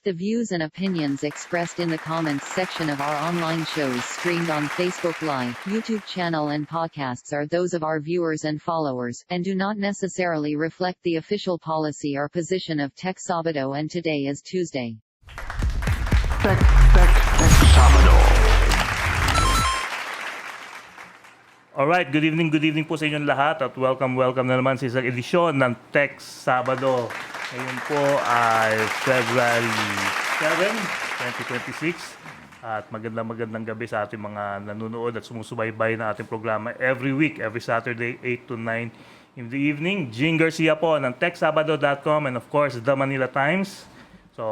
The views and opinions expressed in the comments section of our online shows streamed on Facebook Live, YouTube channel and podcasts are those of our viewers and followers, and do not necessarily reflect the official policy or position of Tech Sabado, and today is Tuesday. Tech Sabado. Alright, good evening po sa inyong lahat at welcome na naman sa isang edisyon ng Tech Sabado. Ngayon po ay February 7, 2026 at magandang gabi sa ating mga nanonood at sumusubaybay na ating programa every week, every Saturday, 8 to 9 in the evening. Jing Garcia po ng TechSabado.com and of course, the Manila Times. So,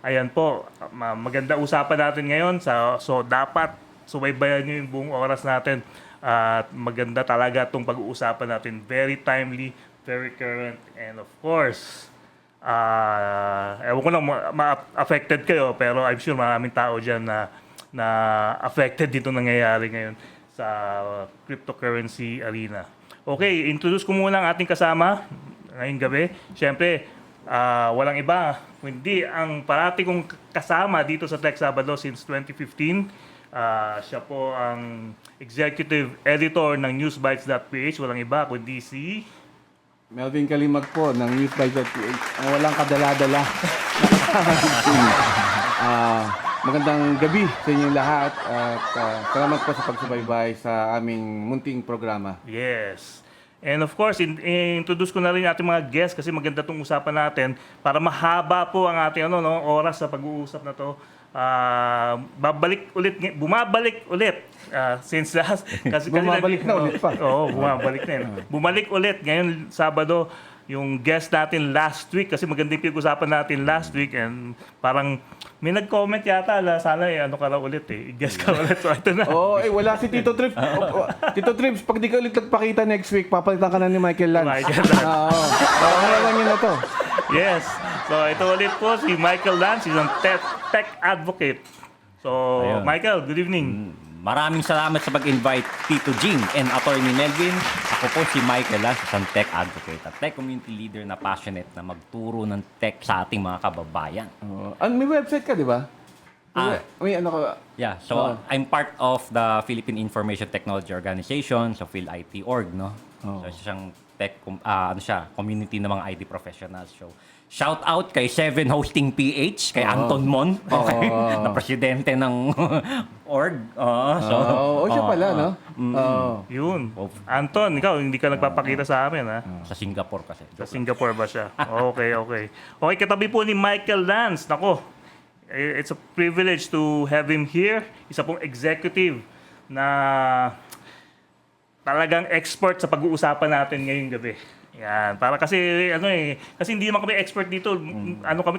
ayan po, maganda usapan natin ngayon. So dapat subaybayan nyo yung buong oras natin. At maganda talaga itong pag-uusapan natin. Very timely, very current, and of course, ewan ko lang ma-affected kayo, pero I'm sure maraming tao dyan na affected dito nangyayari ngayon sa cryptocurrency arena. Okay, introduce ko muna ang ating kasama ngayong gabi. Siyempre, walang iba, kundi ang parati kong kasama dito sa Tech Sabado since 2015. Siya po ang executive editor ng Newsbytes.ph. Walang iba kundi si Melvin Calimag po ng Newsbytes.ph. Ang walang kadala-dala. Magandang gabi sa inyo lahat at salamat po sa pagsubaybay sa aming munting programa. Yes. And of course, introduce ko na rin ating mga guests kasi maganda itong usapan natin para mahaba po ang ating oras sa pag-uusap na to. Bumabalik ulit since last kasi bumabalik na ulit pa. Oo, bumabalik na yun. Bumalik ulit ngayon Sabado yung guest natin last week kasi maganda yung pinag-usapan natin last week and parang may nag-comment yata sana ka raw ulit i-guest ka ulit. So ito na. Wala si Tito Trips. Tito Trips, pag di ka ulit nagpakita next week, papalitan ka na ni Michael Lance. Naman niyo na to. Yes. So ito ulit po si Michael Lance, isang tech advocate. So ayun. Michael, good evening. Maraming salamat sa pag-invite Tito Jing and Atty. Melvin. Ako po si Michael Lance, isang tech advocate at tech community leader na passionate na magturo ng tech sa ating mga kababayan. May website ka, di ba? May ano ka? Yeah, so I'm part of the Philippine Information Technology Organization, so PhilIT.org, no? So siyang tech community ng mga IT professionals. So shout out kay Seven Hosting PH, kay Anton Mon, na presidente ng org. Siya pala, no? Yun. Anton, ikaw hindi ka nagpapakita sa amin, ha? Sa Singapore kasi. Sa Singapore ba siya? Okay. Okay, katabi po ni Michael Lance. Nako, it's a privilege to have him here. Isa pong executive na talagang expert sa pag-uusapan natin ngayong gabi. Yan, para kasi kasi hindi naman kami expert dito. Kami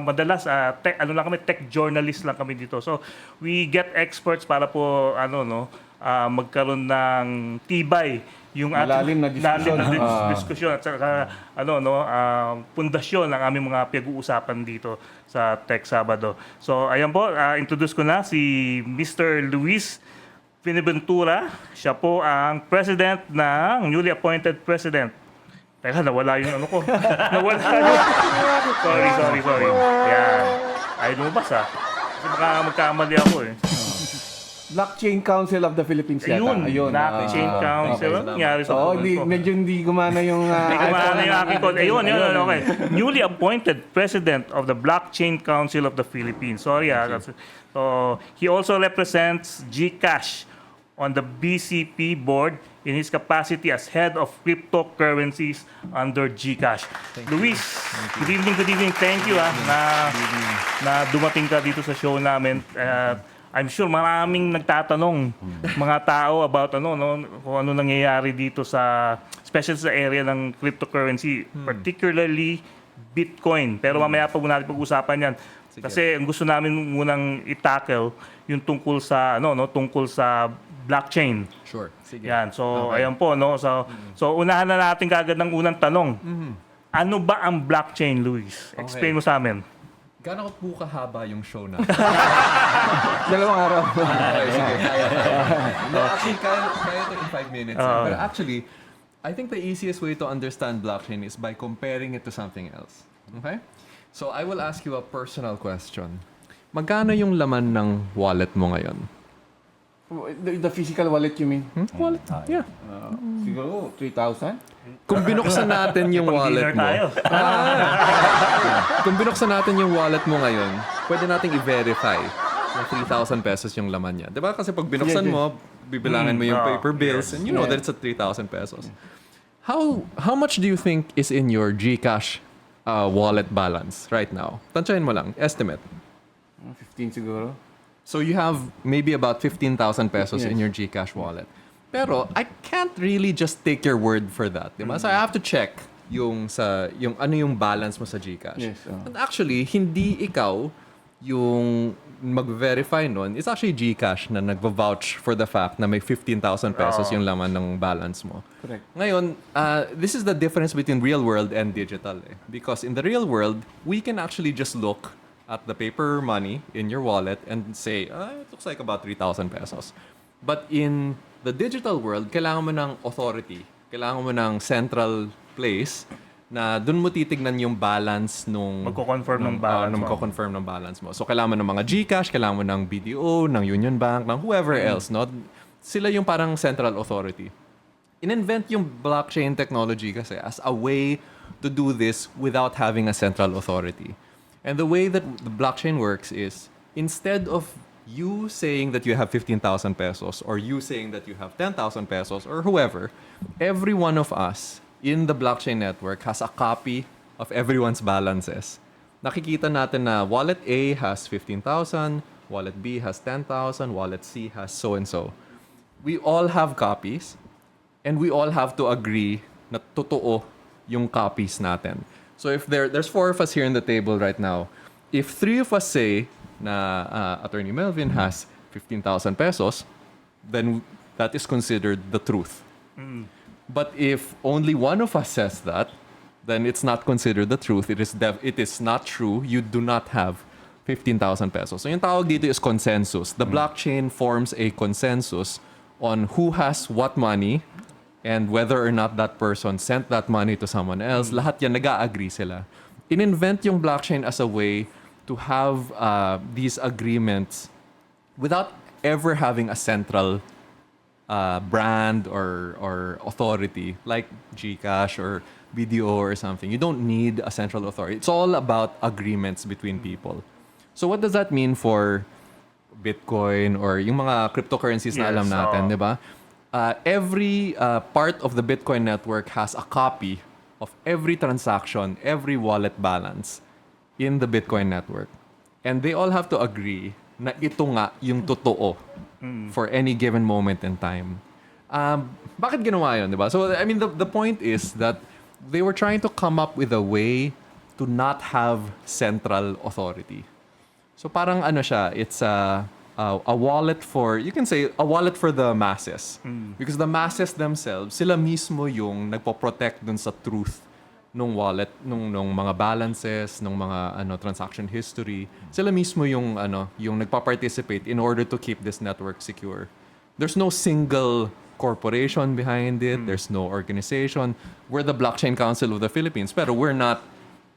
madalas tech journalist lang kami dito. So we get experts para po magkaroon ng tibay yung malalim na diskusyon at saka pundasyon ng aming mga pag-uusapan dito sa Tech Sabado. So ayan po, introduce ko na si Mr. Luis Buenaventura. Siya po ang president ng newly appointed president. Teka, nawala yung ko. Nawala yung... Sorry. Yan. Ay, lumabas kasi baka magkamali ako Blockchain Council of the Philippines yata. Ayun. Blockchain Council. Ano nangyari sa medyo hindi gumana yung... Hindi gumana yung aking code. Ayun. Okay. Newly appointed president of the Blockchain Council of the Philippines. Sorry So, he also represents GCash on the BCP board in his capacity as head of cryptocurrencies under GCash. Luis, good evening. Thank you na dumating ka dito sa show namin. I'm sure maraming nagtatanong mga tao about kung ano nangyayari dito especially sa area ng cryptocurrency, particularly Bitcoin. Pero mamaya pa muna natin pag-usapan yan. Kasi ang gusto namin munang i-tackle yung tungkol sa blockchain. Sure. Sige. Yan. So ayan po So unahan na natin kaagad ng unang tanong. Ano ba ang blockchain, Luis? Explain mo sa amin. Gaano po kahaba yung show na? 2 araw. Sige. Actually, kaya ito in 5 minutes. But actually, I think the easiest way to understand blockchain is by comparing it to something else. Okay? So I will ask you a personal question. Magkano yung laman ng wallet mo ngayon? The physical wallet, you mean? Wallet? Yeah. Siguro 3,000? Kung binuksan natin yung wallet Pag-dinner mo. tayo. Kung binuksan natin yung wallet mo ngayon, pwede nating i-verify na 3,000 pesos yung laman niya. Diba? Kasi pag binuksan mo, bibilangan mo yung paper bills and you know that it's at 3,000 pesos. How much do you think is in your GCash wallet balance right now? Tansyahin mo lang. Estimate. 15 siguro. So you have maybe about 15,000 pesos in your GCash wallet. Pero I can't really just take your word for that, di ba? So I have to check yung ano yung balance mo sa GCash. Yes, And actually, hindi ikaw yung mag-verify nun. It's actually GCash na nag-vouch for the fact na may 15,000 pesos yung laman ng balance mo. Correct. Ngayon, this is the difference between real world and digital. Because in the real world, we can actually just look at the paper money in your wallet and say, it looks like about 3,000 pesos. But in the digital world, kailangan mo ng authority. Kailangan mo ng central place na dun mo titignan yung balance nung... Magko-confirm ng balance mo. Magko-confirm ng balance mo. So, kailangan mo ng mga GCash, kailangan mo ng BDO, ng Union Bank, ng whoever else. No? Sila yung parang central authority. In-invent yung blockchain technology kasi as a way to do this without having a central authority. And the way that the blockchain works is, instead of you saying that you have 15,000 pesos or you saying that you have 10,000 pesos or whoever, every one of us in the blockchain network has a copy of everyone's balances. Nakikita natin na wallet A has 15,000, wallet B has 10,000, wallet C has so-and-so. We all have copies and we all have to agree na totoo yung copies natin. So if there's 4 of us here in the table right now, if 3 of us say na Attorney Melvin has 15,000 pesos, then that is considered the truth. But if only one of us says that, then it's not considered the truth. It is not true. You do not have 15,000 pesos. So yung tawag dito is consensus. The blockchain forms a consensus on who has what money and whether or not that person sent that money to someone else. Lahat yan, nag-a-agree sila. In-invent yung blockchain as a way to have these agreements without ever having a central brand or authority like GCash or BDO or something. You don't need a central authority. It's all about agreements between people. So what does that mean for Bitcoin or yung mga cryptocurrencies na alam natin, di ba? Every part of the Bitcoin network has a copy of every transaction, every wallet balance in the Bitcoin network. And they all have to agree na ito nga yung totoo for any given moment in time. Bakit ginawa yun, di ba? So, I mean, the point is that they were trying to come up with a way to not have central authority. So, parang ano siya, it's a wallet for, you can say, a wallet for the masses. Because the masses themselves, sila mismo yung nagpo-protect dun sa truth nung wallet, nung mga balances, nung mga transaction history. Sila mismo yung nagpa-participate in order to keep this network secure. There's no single corporation behind it. There's no organization. We're the Blockchain Council of the Philippines, pero we're not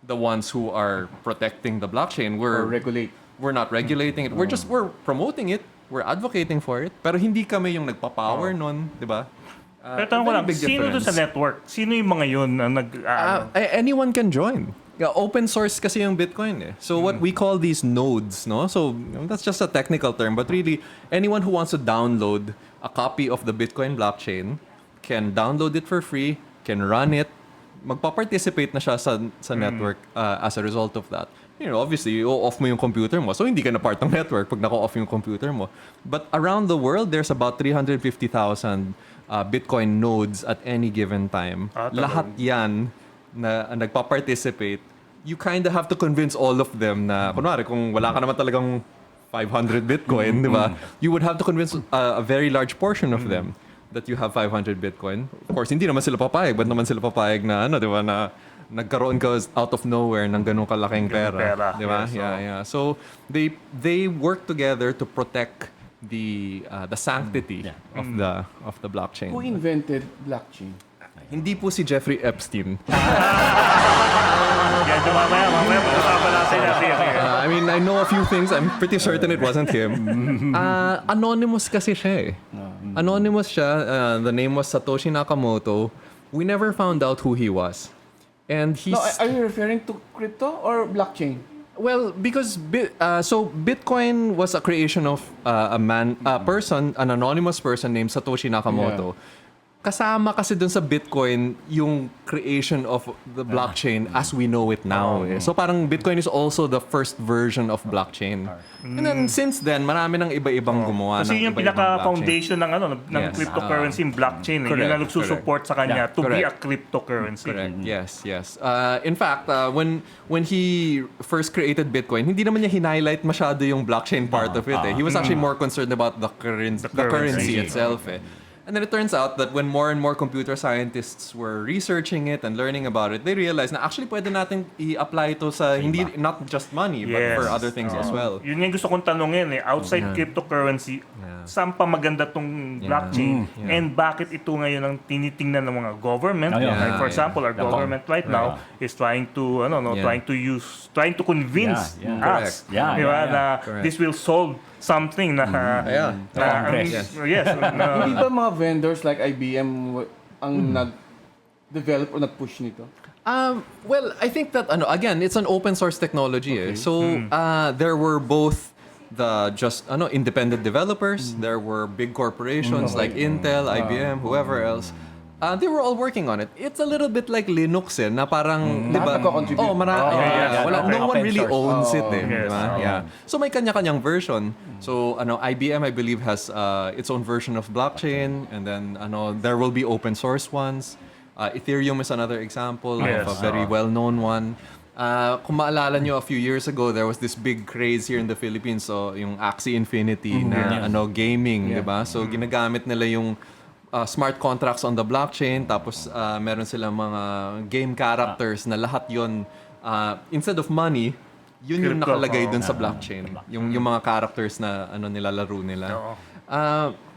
the ones who are protecting the blockchain. We're not regulating it. We're promoting it. We're advocating for it. Pero hindi kami yung nagpa-power nun, di ba? Pero tanong ko lang, sino doon sa network? Sino yung mga yun na anyone can join. Open source kasi yung Bitcoin eh. So what we call these nodes, no? So that's just a technical term, but really anyone who wants to download a copy of the Bitcoin blockchain can download it for free, can run it, magpa-participate na siya sa network as a result of that. Obviously, off mo yung computer mo. So, hindi ka na part ng network pag naka-off yung computer mo. But around the world, there's about 350,000 Bitcoin nodes at any given time. Lahat yan na nagpa-participate. You kind of have to convince all of them na, kunwari, kung wala ka naman talagang 500 Bitcoin, di ba? You would have to convince a very large portion of them that you have 500 Bitcoin. Of course, hindi naman sila papayag. Ba't naman sila papayag na, di ba, na nagkaroon ka out of nowhere ng ganung kalaking pera, di ba? Yeah. So they work together to protect the sanctity of the blockchain. Who invented blockchain? Hindi po si Jeffrey Epstein. Yan, mamaya, pag-usapan natin. I mean, I know a few things. I'm pretty certain it wasn't him. Anonymous kasi siya eh. Anonymous siya. The name was Satoshi Nakamoto. We never found out who he was. And he's... No, are you referring to crypto or blockchain? Well, because Bitcoin was a creation of an anonymous person named Satoshi Nakamoto. Kasama kasi dun sa Bitcoin yung creation of the blockchain as we know it now. So parang Bitcoin is also the first version of blockchain. And then since then, marami nang iba-ibang gumawa Kasi ng yung iba-ibang pinaka-foundation ng Yes. cryptocurrency, yung blockchain. Correct, Yun ang nagsusupport sa kanya to be a cryptocurrency. Correct. Yes. In fact, when he first created Bitcoin, hindi naman niya highlight masyado yung blockchain part of it. He was actually more concerned about the currency itself. And then it turns out that when more and more computer scientists were researching it and learning about it, they realized na actually pwede natin i-apply ito sa not just money, but for other things as well. Yun yung gusto kong tanungin outside cryptocurrency, saan pa maganda tong blockchain and bakit ito ngayon ang tinitingnan ng mga government? Like for example, our government right now is trying to convince us na this will solve something na Hindi ba mga vendors like IBM ang nag-develop o nag-push nito? Well, I think that again, it's an open source technology. So there were both the independent developers, there were big corporations like Intel, IBM, whoever else. They were all working on it. It's a little bit like Linux na parang, di ba? Nagko-contribute. No one really owns it Yes. diba? So may kanya-kanyang version. So IBM I believe has its own version of blockchain, and then there will be open source ones. Ethereum is another example of a very well-known one. Kung maalala nyo, a few years ago, there was this big craze here in the Philippines. So yung Axie Infinity na gaming, di ba? So ginagamit nila yung smart contracts on the blockchain, tapos meron silang mga game characters na lahat yon instead of money, yun yung nakalagay dun sa blockchain. Yung mga characters na nilalaro nila.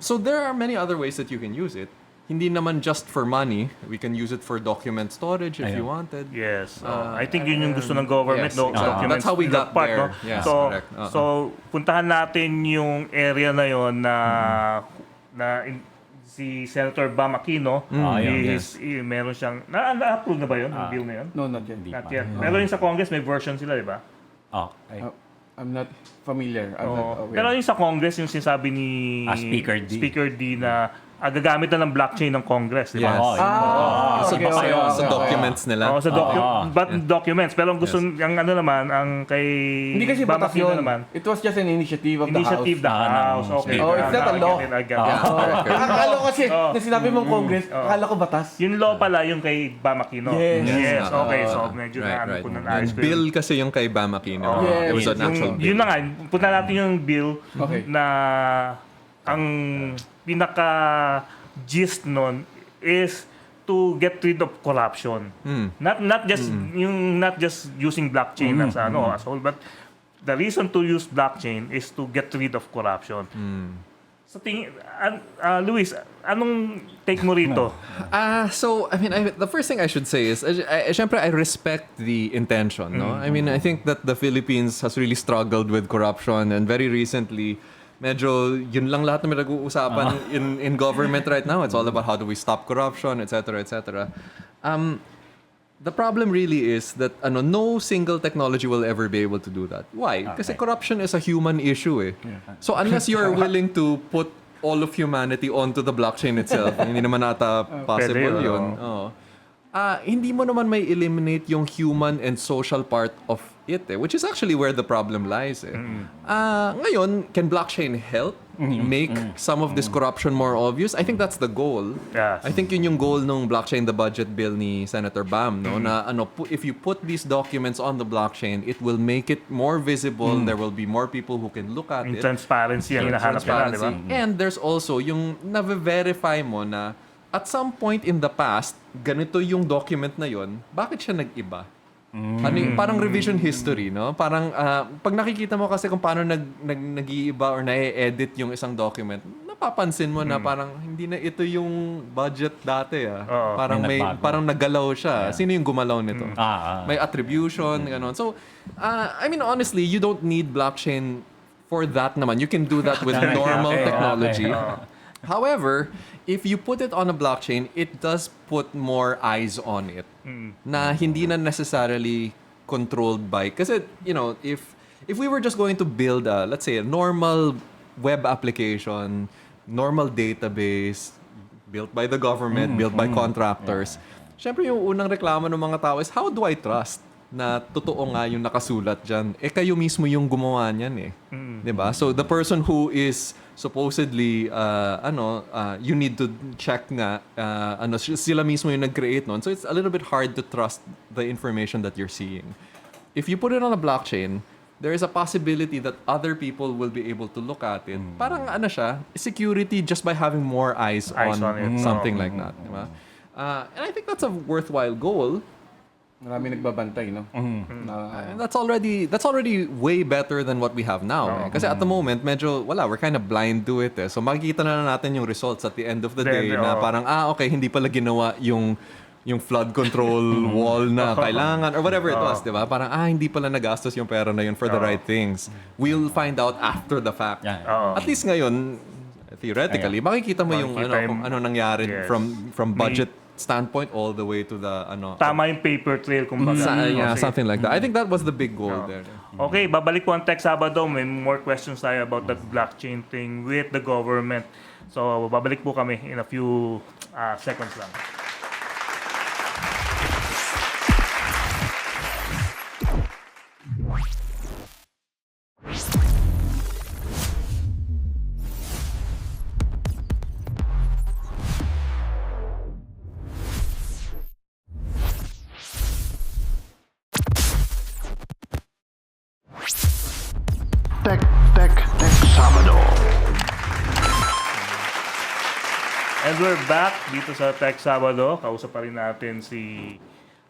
So there are many other ways that you can use it. Hindi naman just for money. We can use it for document storage if you wanted. Yes. I think yun yung gusto ng government, yes, documents. that's how we got there. Yes, correct. So, puntahan natin yung area na yon si Senator Bam Aquino, meron siyang, na-approve na ba yun, yung bill na yun? No, not yet. Not yet. Pero yung sa Congress, may version sila, di ba? I'm not familiar. I'm not aware. Pero yung sa Congress, yung sinasabi ni Speaker D na gagamit na ng blockchain ng Congress, di ba? Sa documents nila. Documents. Pero ang gusto, ang kay Hindi kasi Bam batas Aquino yun. naman, It was just an initiative of the House. Okay. It's not a law. Akala ko kasi, na sinabi mong Congress, akala ko batas. Yung law pala yung kay Bam Aquino. Yes. Okay. So, medyo Right. naayos ko yun. Bill kasi yung kay Bam Aquino. Yes. It was an actual bill. Yun na nga, punta natin yung bill na ang pinaka-gist nun is to get rid of corruption. Not just using blockchain as a whole, but the reason to use blockchain is to get rid of corruption. Sa Luis, anong take mo rito? So, I mean, the first thing I should say is, syempre, I respect the intention, no? I mean, I think that the Philippines has really struggled with corruption, and very recently, medyo yun lang lahat na nag-uusapan in government right now. It's all about how do we stop corruption, etc., etc. The problem really is that no single technology will ever be able to do that. Why? Kasi corruption is a human issue. So unless you're willing to put all of humanity onto the blockchain itself, hindi naman ata possible yun. Hindi mo naman may eliminate yung human and social part of it, which is actually where the problem lies. Ngayon, can blockchain help make some of this corruption more obvious? I think that's the goal. Yes. I think yun yung goal ng blockchain, the budget bill ni Senator Bam, no? Na if you put these documents on the blockchain, it will make it more visible. There will be more people who can look at Yung it. transparency ang hinahanap nila, di ba? And there's also yung na-verify mo na at some point in the past, ganito yung document na yon, bakit siya nag-iba? Parang revision history, no? Parang pag nakikita mo kasi kung paano nag-iiba or na-edit yung isang document, mapapansin mo na parang hindi na ito yung budget dati Parang may nagbago. parang naggalaw siya. Sino yung gumalaw nito? May attribution, ganon. So, I mean, honestly, you don't need blockchain for that naman. You can do that with normal technology. However, if you put it on a blockchain, it does put more eyes on it na hindi na necessarily controlled by, kasi, if we were just going to build let's say a normal web application, normal database built by the government, built by contractors, syempre yung unang reklamo ng mga tao is, how do I trust na totoo nga yung nakasulat dyan? Kayo mismo yung gumawa niyan diba? So the person who is supposedly you need to check nga sila mismo yung nag-create nun. So it's a little bit hard to trust the information that you're seeing. If you put it on a blockchain, there is a possibility that other people will be able to look at it. Parang siya, security just by having more eyes on it. something like that. Diba? And I think that's a worthwhile goal. Marami nagbabantay, no? And that's already way better than what we have now. Kasi at the moment, medyo, we're kind of blind to it. So makikita na natin yung results at the end of the day na parang, okay, hindi pala ginawa yung flood control wall na kailangan or whatever it was, di ba? Parang, hindi pala nagastos yung pera na yun for the right things. We'll find out after the fact. At least ngayon, theoretically, makikita mo yung kung ano nangyari from budget standpoint all the way to the Tama yung paper trail, kumbaga. something like that. I think that was the big goal there. Okay, babalik po ang Tech Sabado. May more questions tayo about the blockchain thing with the government. So, babalik po kami in a few seconds lang. Tech Sabado. And we're back dito sa Tech Sabado. Kausap pa rin natin si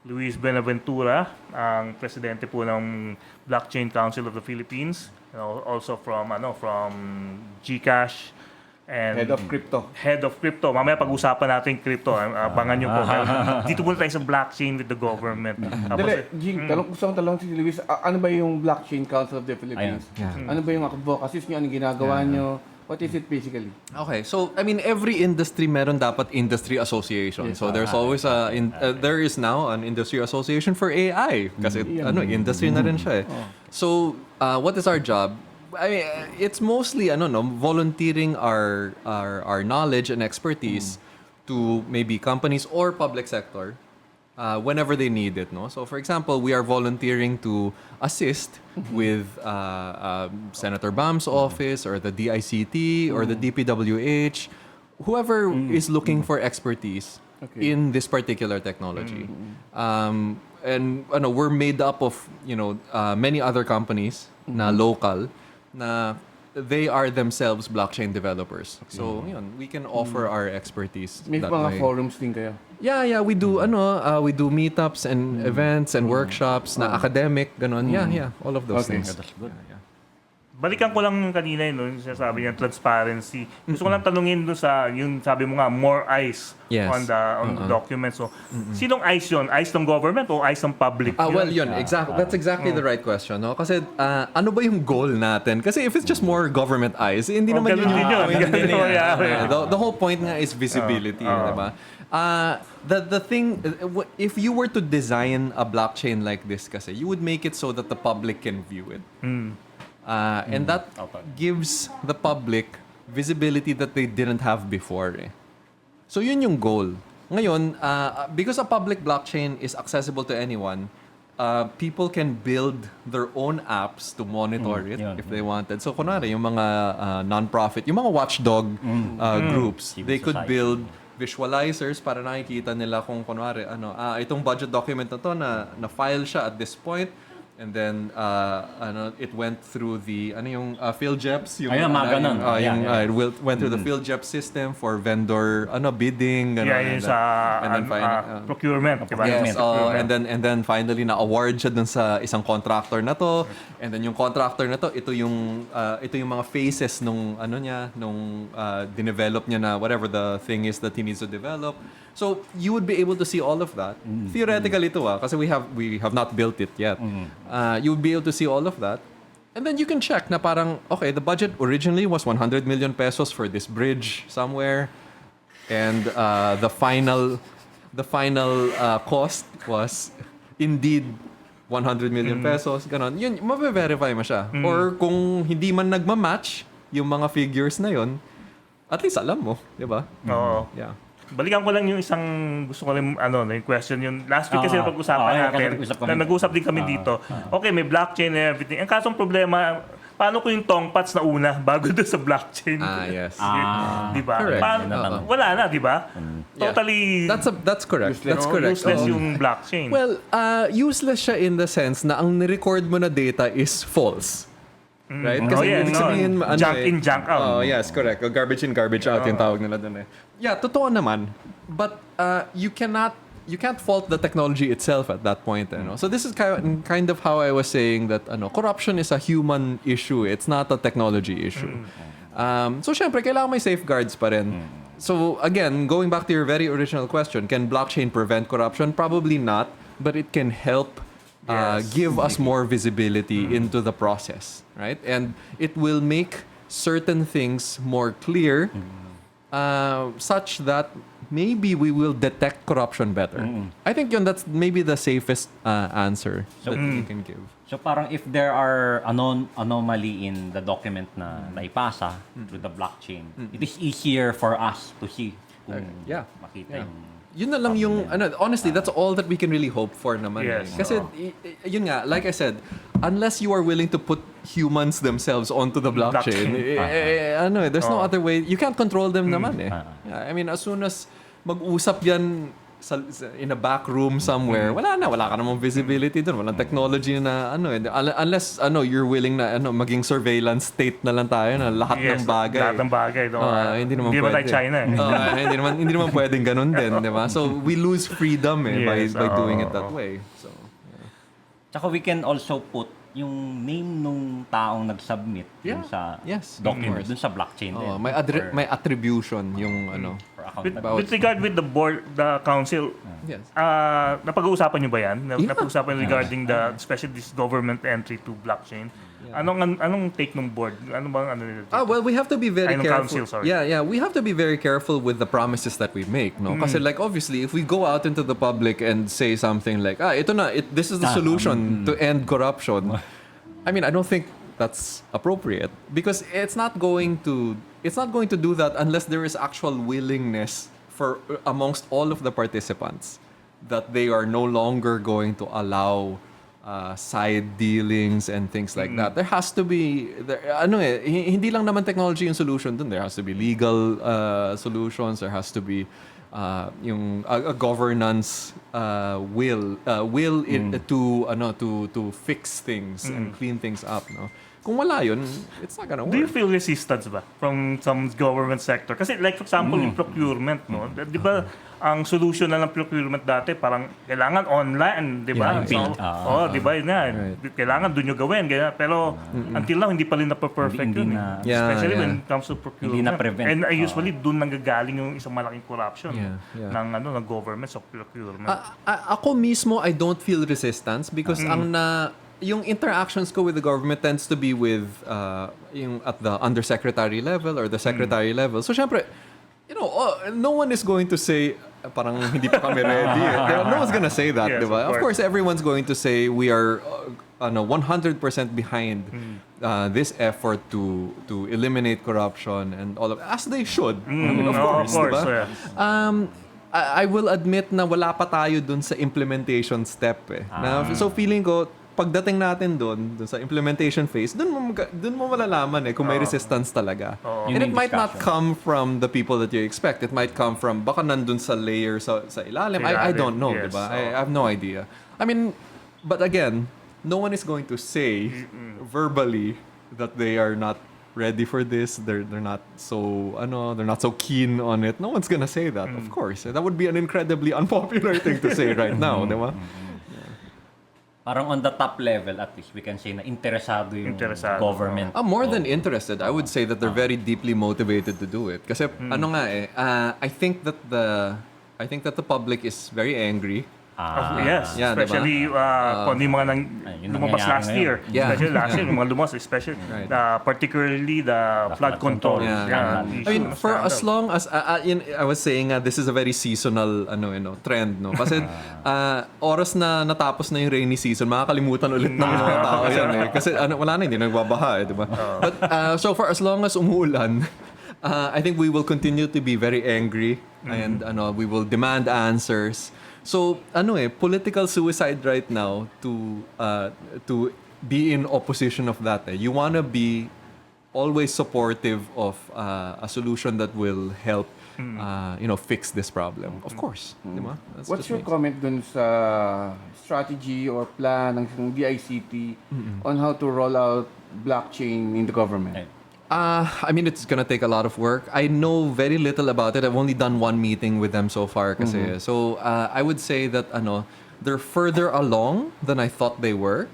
Luis Buenaventura, ang presidente po ng Blockchain Council of the Philippines. Also from GCash and Head of Crypto. Mamaya pag-usapan natin crypto. Abangan nyo po. Dito muna tayo sa blockchain with the government. Jing, gusto kong talong si Luis, ano ba yung Blockchain Council of the Philippines? Ano ba yung advocacies nyo? Anong ginagawa nyo? What is it basically? Okay, so I mean, every industry meron dapat industry association. So there's always there is now an industry association for AI kasi industry na rin siya. So what is our job? I mean, it's mostly volunteering our knowledge and expertise to maybe companies or public sector whenever they need it. No, so for example, we are volunteering to assist with Senator Bam's office or the DICT or the DPWH, whoever is looking for expertise in this particular technology. And we're made up of many other companies na local na they are themselves blockchain developers. So, we can offer our expertise May that mga way. forums din kayo? Yeah, we do we do meetups and events and workshops na academic, ganon. Yeah, all of those things. That's good. Balikan ko lang yung kanina yung sinasabi niya, transparency. Gusto ko lang tanungin doon sa, yung sabi mo nga, more eyes on the document. So, sinong eyes yun? Eyes ng government o eyes ng public? Well, exactly. That's exactly the right question, no? Kasi ano ba yung goal natin? Kasi if it's just more government eyes, hindi naman ganun din yun. Ganun din mangyayari. The whole point nga is visibility, diba? The thing, if you were to design a blockchain like this kasi, you would make it so that the public can view it. And that gives the public visibility that they didn't have before. So yun yung goal. Ngayon, because a public blockchain is accessible to anyone, people can build their own apps to monitor it if they wanted. So kunwari, yung mga non-profit, yung mga watchdog groups, they could build visualizers para nakikita nila kung kunwari, itong budget document na to na file siya at this point, And then it went through the PhilJeps yung mga ganun. went through the PhilJeps system for vendor bidding Yung sa procurement, diba? Yes, and then finally na award siya dun sa isang contractor na to. And then yung contractor na to, ito yung mga phases nung dinevelop niya na whatever the thing is that he needs to develop. So you would be able to see all of that. Theoretically ito kasi we have not built it yet. You would be able to see all of that. And then you can check na parang, okay, the budget originally was 100 million pesos for this bridge somewhere. And the final cost was indeed 100 million pesos. Ganon. Yun, mabe-verify mo siya. Or kung hindi man nagma-match yung mga figures na yun, at least alam mo, di ba? Oo. Yeah. Balikan ko lang yung isang gusto ko lang yung question yung last week kasi napag-usapan natin. Nag-usap din kami dito. Okay, may blockchain and everything. Ang kasong problema, paano ko yung tongpats na una bago doon sa blockchain? Yes. Di ba? Correct. Wala na, di ba? Totally That's correct. That's correct. useless yung blockchain. Well, useless siya in the sense na ang ni-record mo na data is false. Right? Kasi ibig sabihin, junk in, junk out. Oh, yes, correct. O, garbage in, garbage out yung tawag nila dun eh. Yeah, totoo naman. But you can't fault the technology itself at that point. So this is kind of how I was saying that corruption is a human issue. It's not a technology issue. So syempre, kailangan may safeguards pa rin. So again, going back to your very original question, can blockchain prevent corruption? Probably not, but it can help give us more visibility into the process, right? And it will make certain things more clear, such that maybe we will detect corruption better. I think that's maybe the safest answer that we can give. So parang if there are anomaly in the document na naipasa through the blockchain, it is easier for us to see kung makita yung Yun na lang yung, honestly, that's all that we can really hope for naman. Yes. Kasi, yun nga, like I said, unless you are willing to put humans themselves onto the blockchain, there's no other way. You can't control them naman eh. I mean, as soon as mag-usap yan in a back room somewhere, wala ka namang visibility doon. Walang technology na unless you're willing na maging surveillance state na lang tayo na lahat ng bagay. Lahat ng bagay. Hindi naman pwede. Hindi tayo China eh. hindi naman pwedeng ganun din, di ba? So we lose freedom by doing it that way. So Tsaka we can also put yung name nung taong nag-submit dun sa document, dun sa blockchain din. May attribution yung With regard with the board, the council, napag-uusapan nyo ba yan? Napag-uusapan regarding especially this government entry to blockchain. Anong take ng board? Ano bang nila? Well, we have to be very careful. Council, sorry. We have to be very careful with the promises that we make, no? Kasi like obviously, if we go out into the public and say something like, this is the solution to end corruption. I mean, I don't think that's appropriate because it's not going to do that unless there is actual willingness for amongst all of the participants that they are no longer going to allow side dealings and things like that. There has to be hindi lang naman technology yung solution dun. There has to be legal solutions. There has to be yung a governance will to fix things and clean things up, no? Kung wala yun, it's not gonna work. Do you feel resistance ba from some government sector? Kasi like for example, yung procurement, no? Di ba, ang solution na ng procurement dati parang kailangan online, di ba? Di ba? Kailangan doon nyo gawin. Pero until now, hindi pa rin na-perfect yun. Especially when it comes to procurement. Hindi na-prevent. And usually, doon nanggagaling yung isang malaking corruption ng government sa procurement. Ako mismo, I don't feel resistance because yung interactions ko with the government tends to be with yung at the undersecretary level or the secretary level. So syempre, no one is going to say parang hindi pa kami ready. No one's gonna say that, yes, diba? Of course, everyone's going to say we are 100% behind this effort to eliminate corruption and all of as they should. I mean, of course, diba? I will admit na wala pa tayo dun sa implementation step eh. So feeling ko pagdating natin doon sa implementation phase, doon mo malalaman kung may resistance talaga. And it might not come from the people that you expect. It might come from baka nandun sa layer sa ilalim. I don't know, yes, diba? I have no idea. I mean, but again, no one is going to say verbally that they are not ready for this. They're not so they're not so keen on it. No one's gonna say that, of course. That would be an incredibly unpopular thing to say right now, di ba? Parang on the top level, at least, we can say na interesado yung government. More than interested, I would say that they're very deeply motivated to do it. Kasi I think that the public is very angry. Yes, Yeah, especially kung yung mga lumabas last year. Yeah. Especially last year, yung mga lumabas, especially particularly the flood control. Yeah. I mean, for as long as I was saying, this is a very seasonal trend, no? Kasi oras na natapos na yung rainy season, makakalimutan ulit ng mga tao yan eh. Kasi wala na, hindi nagbabaha eh, di ba? But so for as long as umuulan, I think we will continue to be very angry and we will demand answers. So, political suicide right now to be in opposition of that. You want to be always supportive of a solution that will help, fix this problem. Of course. Diba? What's your comment dun sa strategy or plan ng DICT on how to roll out blockchain in the government? I mean, it's gonna take a lot of work. I know very little about it. I've only done one meeting with them so far. Kasi. So, I would say that they're further along than I thought they were.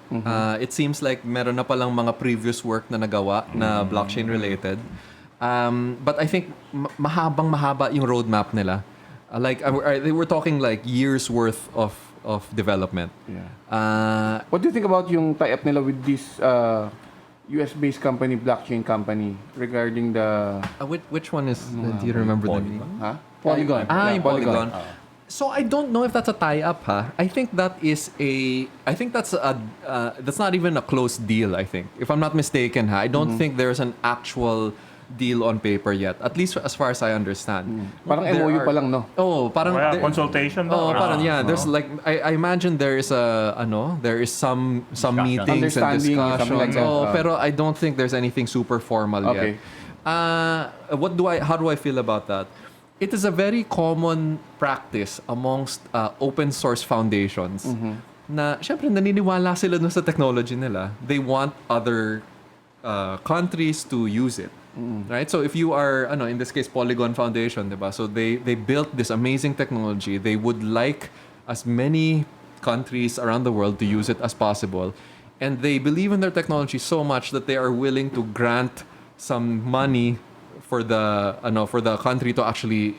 It seems like meron na palang mga previous work na nagawa na blockchain related. But I think mahaba yung roadmap nila. They were talking like years worth of development. Yeah. What do you think about yung tie-up nila with this US-based company, blockchain company, regarding the... which one is... do you remember the name? Huh? Polygon. Yung Polygon. So I don't know if that's a tie-up, I think that is that's not even a closed deal, I think. If I'm not mistaken, I don't think there's an actual deal on paper yet, at least as far as I understand. Parang MOU pa lang, no? Oh, parang consultation. parang there's like I imagine there is some meetings and discussions. Like that. Pero I don't think there's anything super formal yet. How do I feel about that? It is a very common practice amongst open source foundations na syempre naniniwala sila dun sa technology nila. They want other countries to use it. Right? So if you are, in this case, Polygon Foundation, diba? So they built this amazing technology. They would like as many countries around the world to use it as possible. And they believe in their technology so much that they are willing to grant some money for the country to actually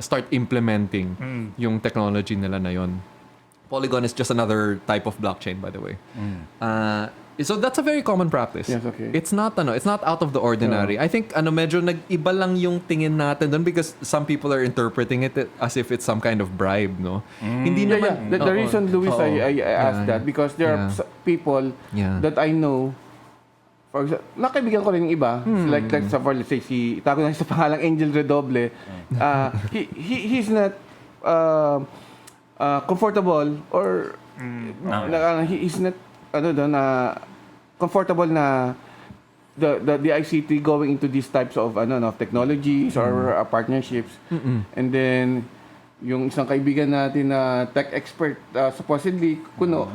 start implementing yung technology nila na yun. Polygon is just another type of blockchain, by the way. So that's a very common practice. Yes, okay. It's not out of the ordinary. I think medyo nag-iba lang yung tingin natin doon because some people are interpreting it as if it's some kind of bribe, no? Hindi naman. The reason, Luis, I asked that because there are people that I know. For example, nakaibigan ko rin yung iba. Like let's say itago na sa pangalang Angel Redoble. He's not comfortable or he's not comfortable na the ICT going into these types of technologies or partnerships. And then yung isang kaibigan natin na tech expert supposedly kuno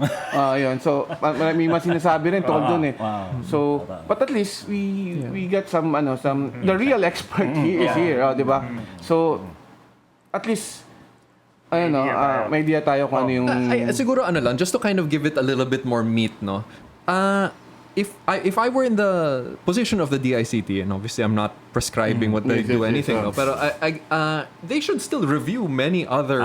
yun. So may mas sinasabi rin tungkol doon eh. So but at least we got some the real expert he is here, di ba? So at least may idea tayo kung ano yung... siguro just to kind of give it a little bit more meat, no? If I were in the position of the DICT, and obviously I'm not prescribing what they do anything, no? Pero they should still review many other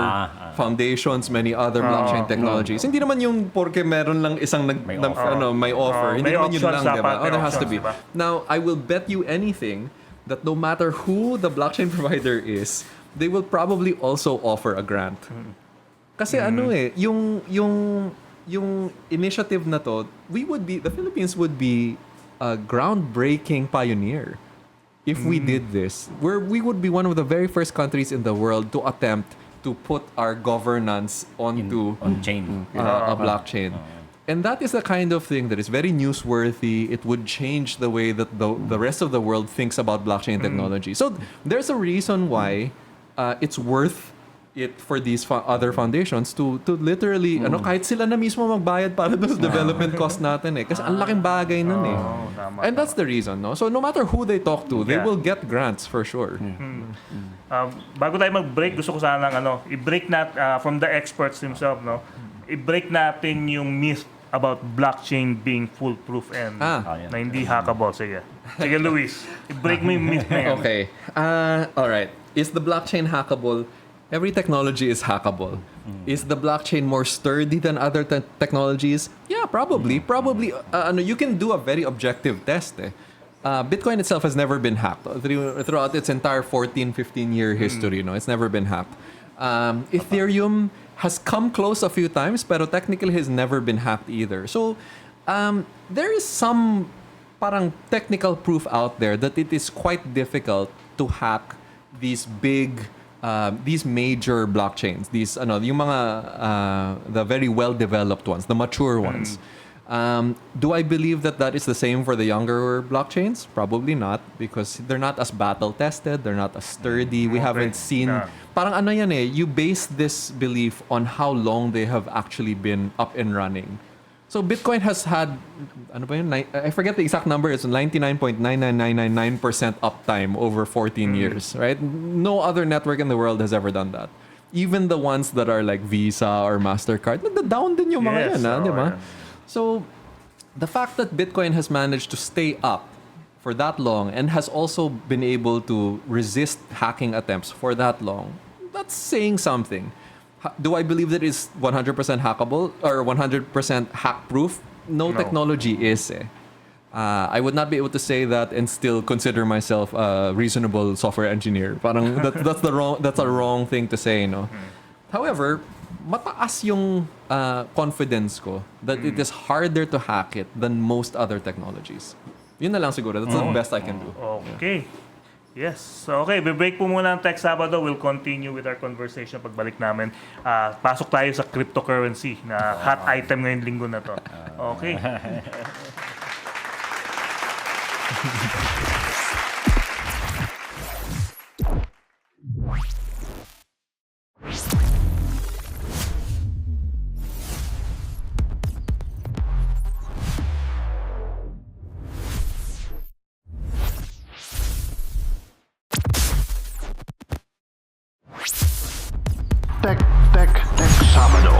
foundations, many other blockchain technologies. Hindi naman yung porke meron lang isang may offer. Hindi naman yun lang, diba? There has to be. Now, I will bet you anything that no matter who the blockchain provider is, they will probably also offer a grant. Kasi yung initiative na to, the Philippines would be a groundbreaking pioneer if we did this. We would be one of the very first countries in the world to attempt to put our governance onto on-chain. A blockchain. And that is the kind of thing that is very newsworthy. It would change the way that the rest of the world thinks about blockchain technology. So there's a reason why it's worth it for these other foundations to literally kahit sila na mismo magbayad para doon sa development cost natin kasi ang laking bagay nun Tama, and that's the reason, no? So no matter who they talk to, they will get grants for sure. Bago tayo mag-break, gusto ko sanang i-break from the experts themselves, no? I-break natin yung myth about blockchain being foolproof and na hindi hackable. Sige, Luis, i-break mo yung myth na yan. Okay. All right. Is the blockchain hackable? Every technology is hackable. Is the blockchain more sturdy than other technologies? Yeah, probably. Probably, you can do a very objective test. Bitcoin itself has never been hacked. Throughout its entire 15 year history, it's never been hacked. Ethereum has come close a few times, pero technically has never been hacked either. So, there is some parang technical proof out there that it is quite difficult to hack these major blockchains, yung mga the very well developed ones, the mature ones. Do I believe that is the same for the younger blockchains? Probably not, because they're not as battle tested, they're not as sturdy. We haven't seen parang you base this belief on how long they have actually been up and running. So Bitcoin has had I forget the exact number, it's 99.99999% uptime over 14 years, right? No other network in the world has ever done that. Even the ones that are like Visa or MasterCard, nagda-down din yung mga yan, di ba? So the fact that Bitcoin has managed to stay up for that long and has also been able to resist hacking attempts for that long, that's saying something. Do I believe that it's 100% hackable or 100% hack-proof? No technology is. I would not be able to say that and still consider myself a reasonable software engineer. Parang that's a wrong thing to say, no? However, mataas yung confidence ko that it is harder to hack it than most other technologies. Yun na lang siguro. That's the best I can do. Okay. Yes. So, okay, break po muna ang Tech Sabado. We'll continue with our conversation pagbalik namin. Pasok tayo sa cryptocurrency na hot item ngayong linggo na to. Okay. Tech Sabado.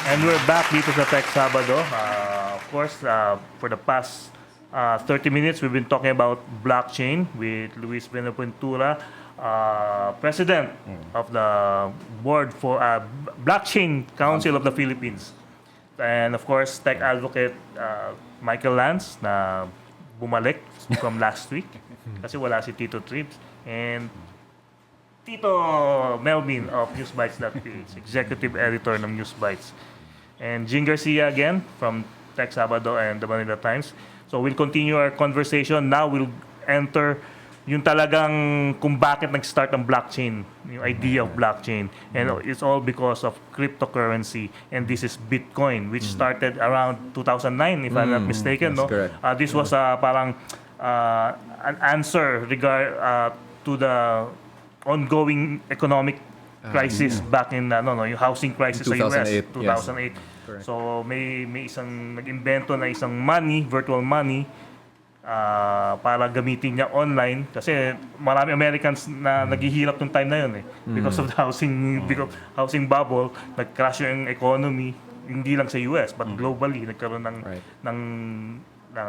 And we're back dito sa Tech Sabado. Of course, for the past 30 minutes, we've been talking about blockchain with Luis Buenaventura, President of the Board for Blockchain Council of the Philippines. And of course, tech advocate Michael Lance na bumalik from last week kasi wala si Tito Tribs. And Tito Melvin of Newsbytes.ph, Executive Editor ng Newsbytes. And Jing Garcia again from Tech Sabado and the Manila Times. So we'll continue our conversation. Now we'll enter yung talagang kung bakit nag-start ang blockchain, yung idea of blockchain. And it's all because of cryptocurrency. And this is Bitcoin, which started around 2009, if I'm not mistaken. No? Correct. This was parang an answer to the ongoing economic crisis back in yung housing crisis sa US 2008. Yes. So may isang nag-invento na isang virtual money para gamitin niya online kasi marami Americans na naghihirap nung time na yun because of the housing bubble, nag-crash yung economy hindi lang sa US but globally nagkaroon ng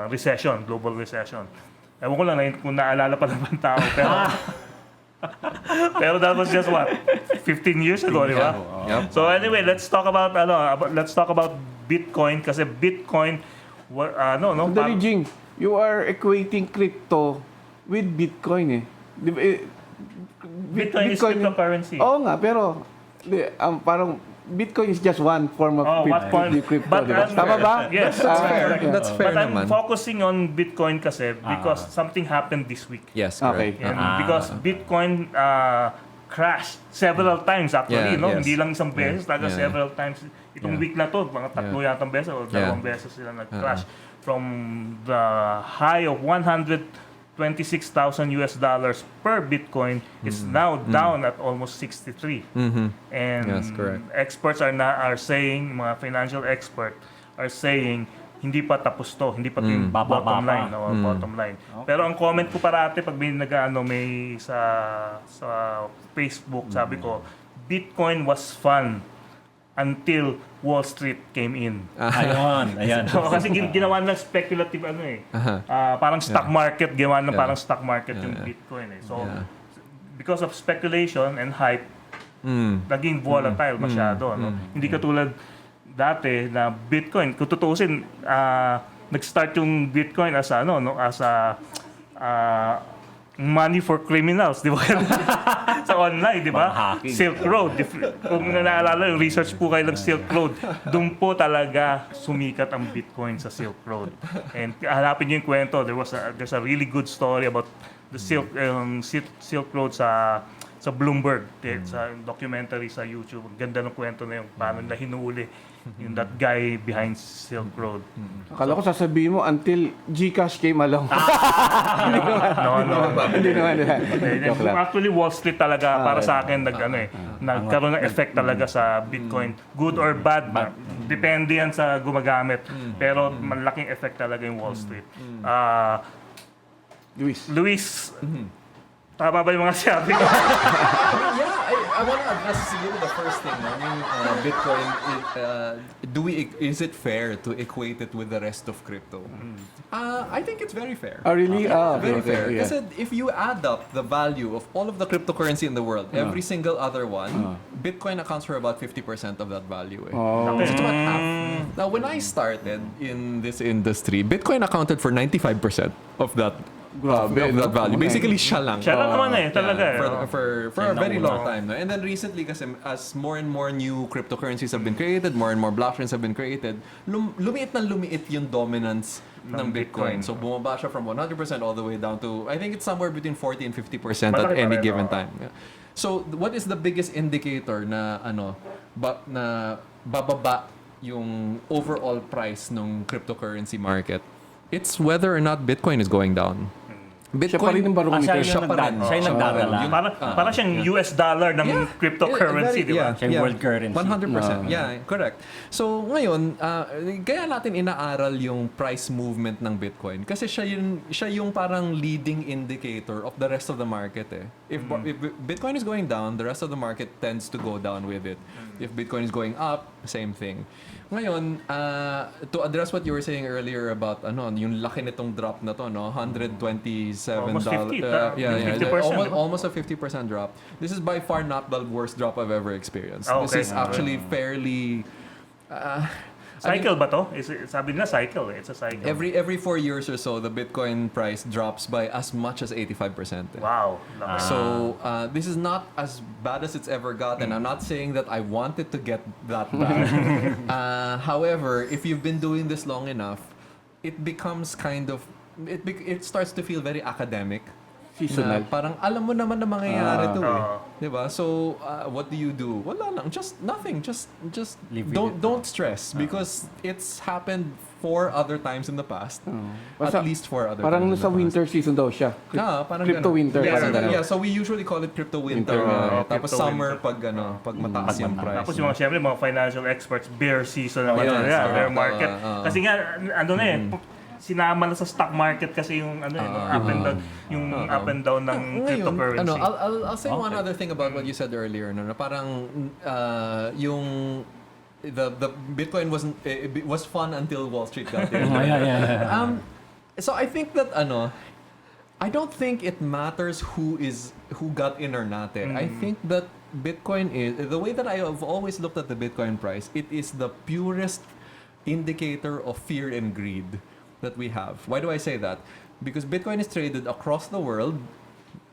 recession, global recession. Ewan ko lang kung naalala pa naman tao pero that was just 15 years ago, di ba? Yep. So anyway, let's talk about Bitcoin kasi Bitcoin Dali, Jing, you are equating crypto with Bitcoin Bitcoin is cryptocurrency. Oo nga, pero parang Bitcoin is just one form of crypto. But Diba? Tama ba? Yes, That's fair. Yeah. That's fair But I'm naman. focusing on Bitcoin kasi because something happened this week. Yes, Okay. correct. And because Bitcoin crashed several times actually, Yeah, no? yes. Hindi lang isang beses, Yeah. several times. Itong week na to, mga tatlo yatang beses o dalawang beses sila nag-crash from the high of 100 $26,000 per Bitcoin is now down at almost 63. And Yes, correct. experts are saying, mga financial expert are saying, hindi pa tapos to, hindi pa to yung bottom line, bottom line. Pero ang comment ko parati pag may sa Facebook, sabi ko, Bitcoin was fun until Wall Street came in. Ayan. So, kasi ginawa ng speculative parang stock market, ginawa ng parang stock market yung Bitcoin So, because of speculation and hype, naging volatile masyado. Hindi katulad dati na Bitcoin, kung tutuusin, nag-start yung Bitcoin as money for criminals, di ba? Sa online, di ba? Silk Road. Kung naalala, yung research po kayo ng Silk Road, doon po talaga sumikat ang Bitcoin sa Silk Road. And hanapin niyo yung kwento. There's a really good story about the Silk Road sa Bloomberg, sa documentary sa YouTube. Ang ganda ng kwento na yung paano na hinuli yung that guy behind Silk Road. Akala ko sasabihin mo until GCash came along. No. Hindi naman. Joke lang. Actually, Wall Street talaga para sa akin nagkaroon ng effect talaga sa Bitcoin. Good or bad, depende yan sa gumagamit. Pero malaking effect talaga yung Wall Street. Luis, tama ba yung mga sabi ko? I want to address siguro the first thing, no? Yung Bitcoin, is it fair to equate it with the rest of crypto? I think it's very fair. Oh, really? Very fair. Yeah. Kasi if you add up the value of all of the cryptocurrency in the world, every single other one, Bitcoin accounts for about 50% of that value. So it's about half. Now, when I started in this industry, Bitcoin accounted for 95% of that. Of that value. Basically, siya lang. Siya lang naman talaga. For a very long time. No? And then recently, kasi as more and more new cryptocurrencies have been created, more and more blockchains have been created, lumiit yung dominance ng Bitcoin. So bumaba siya from 100% all the way down to, I think it's somewhere between 40 and 50% at any given time. Yeah. So what is the biggest indicator na na bababa yung overall price ng cryptocurrency market? It's whether or not Bitcoin is going down. Siya pa rin yung barometer. Siya yung nagdadala. Parang siyang US dollar ng cryptocurrency, di ba? Siya yung world currency. 100%. Yeah, correct. So, ngayon, kaya natin inaaral yung price movement ng Bitcoin kasi siya yung parang leading indicator of the rest of the market. If Bitcoin is going down, the rest of the market tends to go down with it. If Bitcoin is going up, same thing. Ngayon, to address what you were saying earlier about yung laki nitong drop na to, no? $127. Almost 50, 50%. Almost a 50% drop. This is by far not the worst drop I've ever experienced. This is actually fairly Cycle ba to? Sabi nila cycle. It's a cycle. Every 4 years or so, the Bitcoin price drops by as much as 85%. Wow. So this is not as bad as it's ever gotten. I'm not saying that I want it to get that bad. However, if you've been doing this long enough, it becomes kind of it starts to feel very academic. Seasonal. Parang alam mo naman na mangyayari to Diba? So, what do you do? Wala lang. Just nothing. Just don't stress because it's happened 4 other times in the past. At least 4 other parang times. Parang nasa winter season daw siya. Parang crypto winter. Yeah, so we usually call it crypto winter. Tapos summer pag mataas yung price. Tapos yung siyempre mga financial experts, bear season naman. Bear market. Kasi nga, sinama na sa stock market kasi yung up and down, yung up and down ng cryptocurrency. I'll say one other thing about what you said earlier, na parang yung the Bitcoin was fun until Wall Street got there. So I think that I don't think it matters who got in or not. I think that Bitcoin is the way that I have always looked at the Bitcoin price. It is the purest indicator of fear and greed that we have. Why do I say that? Because Bitcoin is traded across the world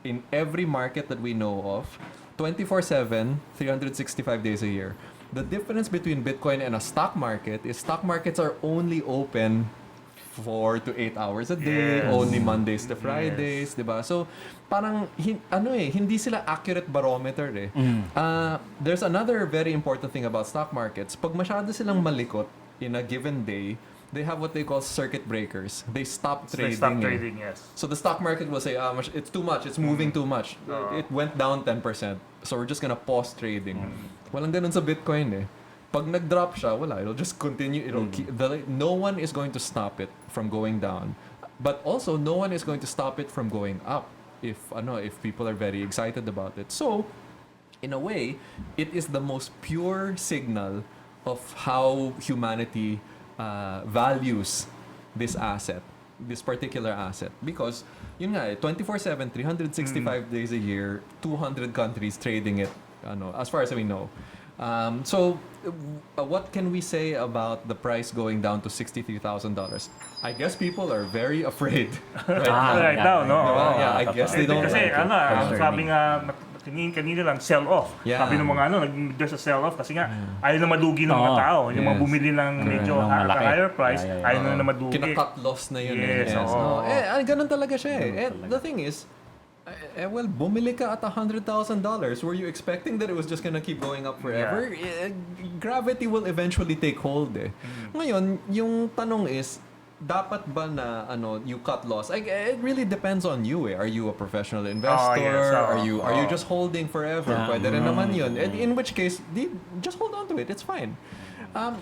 in every market that we know of 24/7, 365 days a year. The difference between Bitcoin and a stock market is stock markets are only open 4 to 8 hours a day, only Mondays to Fridays, diba? So, parang hindi sila accurate barometer There's another very important thing about stock markets. Pag masyado silang malikot in a given day, they have what they call circuit breakers. They stop trading. They stop trading, yes. So the stock market will say, it's too much, it's moving too much. It went down 10%. So we're just gonna pause trading. Walang ganun sa Bitcoin eh. Pag nag-drop siya, wala. It'll just continue. No one is going to stop it from going down. But also, no one is going to stop it from going up if people are very excited about it. So, in a way, it is the most pure signal of how humanity values this asset, this particular asset. Because, yun nga 24/7, 365 days a year, 200 countries trading it, as far as we know. So, what can we say about the price going down to $63,000? I guess people are very afraid. Right now, no? Yeah, I guess they don't Kasi, like it. sabi nga, kanina lang, sell-off. Yeah. Sabi ng mga there's a sell-off kasi nga, ayaw na madugi ng mga tao. Yung mga Yes. bumili ng medyo higher price, ayaw na madugi. Kina-cut loss na yun. Yes, oo. Ganun talaga siya eh. The thing is, well, bumili ka at $100,000. Were you expecting that it was just gonna keep going up forever? Gravity will eventually take hold eh. Ngayon, yung tanong is, dapat ba na you cut loss? It really depends on you eh. Are you a professional investor? Are you just holding forever? Pwede rin naman yun. And in which case, just hold on to it. It's fine.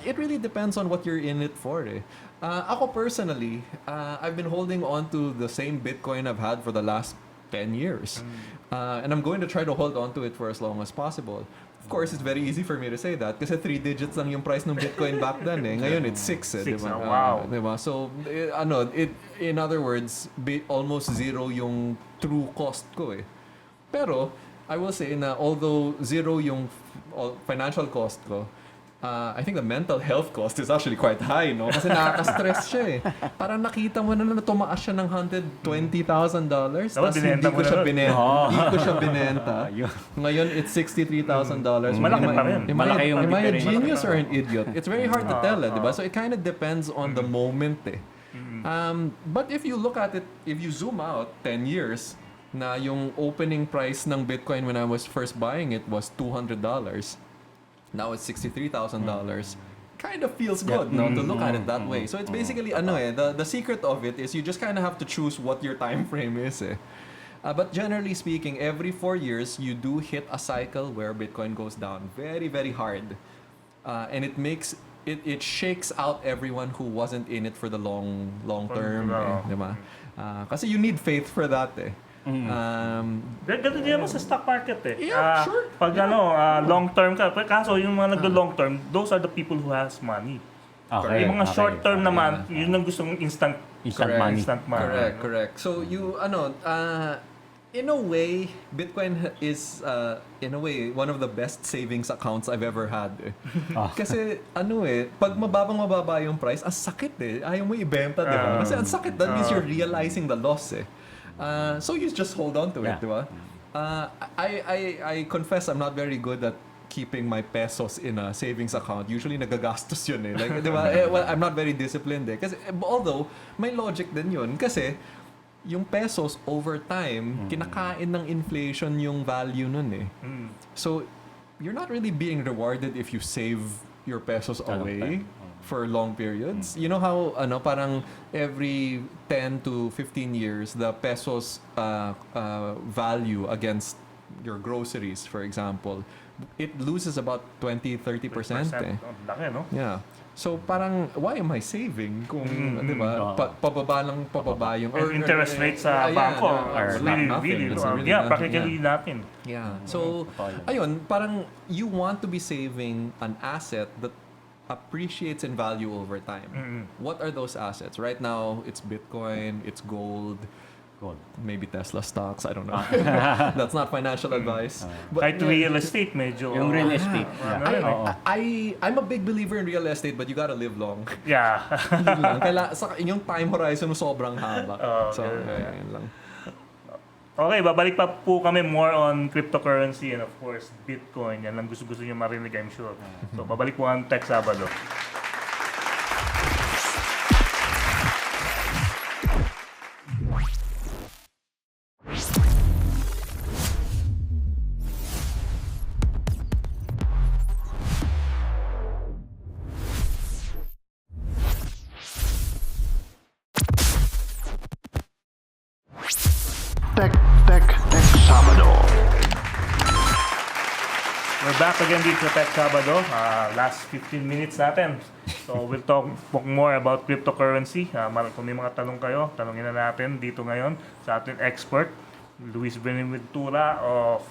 It really depends on what you're in it for eh. Ako personally, I've been holding on to the same Bitcoin I've had for the last 10 years. And I'm going to try to hold on to it for as long as possible. Of course, it's very easy for me to say that kasi 3 digits lang yung price ng Bitcoin back then eh. Ngayon, it's 6 eh. 6 diba? wow. Diba? So, in other words, almost zero yung true cost ko eh. Pero, I will say na although zero yung financial cost ko, I think the mental health cost is actually quite high, no? Kasi nakaka-stress siya eh. Parang nakita mo na tumaas siya ng $120,000. Tapos hindi ko siya binenta. Ngayon, it's $63,000. Malaki pa rin. Am I a genius or an idiot? It's very hard to tell, di ba? So it kind of depends on the moment eh. But if you look at it, if you zoom out 10 years, na yung opening price ng Bitcoin when I was first buying it was $200. Now it's $63,000. Kind of feels good, no, to look at it that way. So it's basically the secret of it is you just kind of have to choose what your time frame is eh. But generally speaking, every 4 years you do hit a cycle where Bitcoin goes down very, very hard. And it shakes out everyone who wasn't in it for the long term, eh, diba? Kasi you need faith for that eh. Ganito din naman sa stock market eh. Yeah, sure. Pag long term ka, kaso yung mga nagdo-long term, those are the people who has money. Okay. Yung mga short term naman, yun ang gusto mong instant money. Instant money. Correct. So in a way, Bitcoin is in a way one of the best savings accounts I've ever had. Eh. Kasi pag mababa yung price, ang sakit eh. Ayaw mo ibenta, di ba? Kasi ang sakit, that means you're realizing the loss eh. So you just hold on to it, di ba? I confess I'm not very good at keeping my pesos in a savings account. Usually nagagastos yun eh. Like, di ba? Well, I'm not very disciplined eh. Kasi, although, may logic din yun. Kasi, yung pesos over time, kinakain ng inflation yung value nun eh. So, you're not really being rewarded if you save your pesos away for long periods. You know how parang every 10 to 15 years the pesos value against your groceries, for example, it loses about 20-30% eh. Laki, no? Yeah. So parang why am I saving kung di ba pababa yung or interest rate sa bangko are really practically nothing. Yeah. So ayun, parang you want to be saving an asset that appreciates in value over time. What are those assets? Right now, it's Bitcoin, it's gold, maybe Tesla stocks, I don't know. That's not financial advice. But Kahit real estate, medyo. Yung real estate. I'm a big believer in real estate, but you gotta live long. Yeah. Yun lang. Yung time horizon mo sobrang haba. So, yun lang. Okay, babalik pa po kami more on cryptocurrency and of course, Bitcoin. Yan lang gusto-gusto nyo marinig, I'm sure. So, babalik po ang Tech Sabado. back again dito sa Tech Sabado. Last 15 minutes natin. So we'll talk more about cryptocurrency. Kung may mga tanong kayo, tanongin na natin dito ngayon sa ating expert, Luis Buenaventura of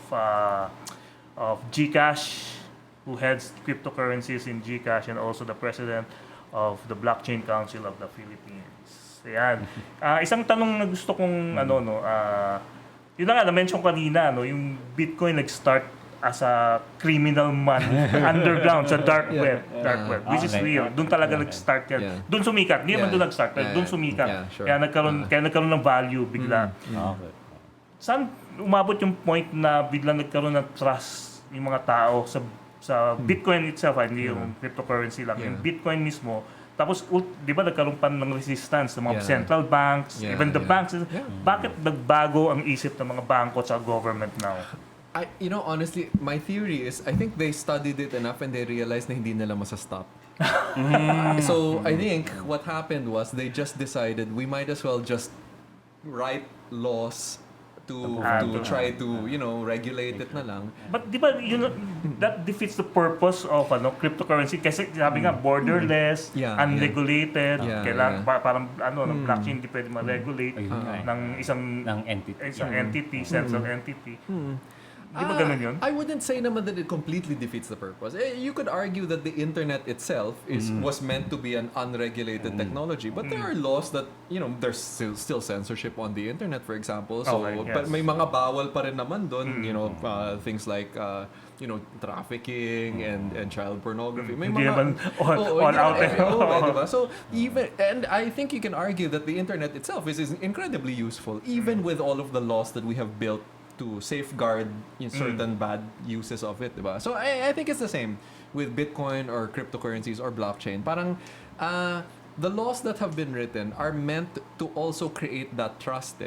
GCash, who heads cryptocurrencies in GCash and also the president of the Blockchain Council of the Philippines. Ayan. Isang tanong na gusto kong yun na nga, na-mention kanina, yung Bitcoin nag-start as a criminal money underground sa dark web, which is real. Doon talaga nag-start yan. Yeah. Doon sumikat. Hindi naman doon nag-start. Doon sumikat. Yeah, sure. Kaya nagkaroon ng value bigla. Saan umabot yung point na biglang nagkaroon ng trust yung mga tao sa Bitcoin itself, hindi yung cryptocurrency lang. Yung Bitcoin mismo. Tapos, di ba nagkaroon pa ng resistance ng mga central banks, even the banks. Bakit nagbago ang isip ng mga bangko sa government now? Honestly, my theory is, I think they studied it enough and they realized na hindi nila masa-stop. So, I think what happened was they just decided we might as well just write laws to try to, regulate it na lang. But di ba, that defeats the purpose of cryptocurrency kasi sabi nga borderless, unregulated, kailangan parang ng blockchain hindi pwede ma-regulate ng isang entity, central entity. Di ba ganun yun? I wouldn't say naman that it completely defeats the purpose. You could argue that the internet itself was meant to be an unregulated technology, but there are laws that, there's still censorship on the internet, for example. So, but may mga bawal pa rin naman doon, things like trafficking and child pornography. May Hindi mga naman out there. Diba? So and I think you can argue that the internet itself is incredibly useful, even with all of the laws that we have built to safeguard certain bad uses of it, diba? So I think it's the same with Bitcoin or cryptocurrencies or blockchain. Parang the laws that have been written are meant to also create that trust.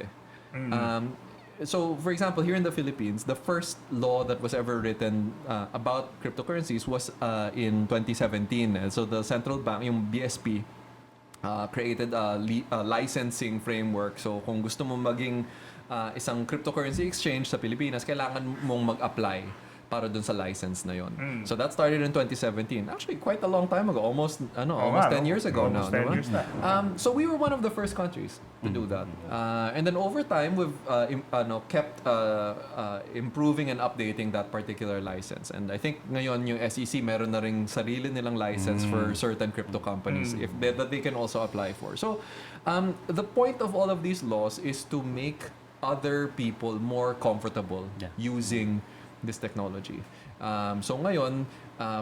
So, for example, here in the Philippines, the first law that was ever written about cryptocurrencies was in 2017. So the central bank, yung BSP, created a licensing framework. So kung gusto mo maging isang cryptocurrency exchange sa Pilipinas, kailangan mong mag-apply para dun sa license na yon. So that started in 2017. Actually, quite a long time ago. Almost 10 years ago now. 10 years na. So we were one of the first countries to do that. And then over time, we've kept improving and updating that particular license. And I think ngayon yung SEC meron na ring sarili nilang license for certain crypto companies that they can also apply for. So the point of all of these laws is to make other people more comfortable using this technology. So ngayon,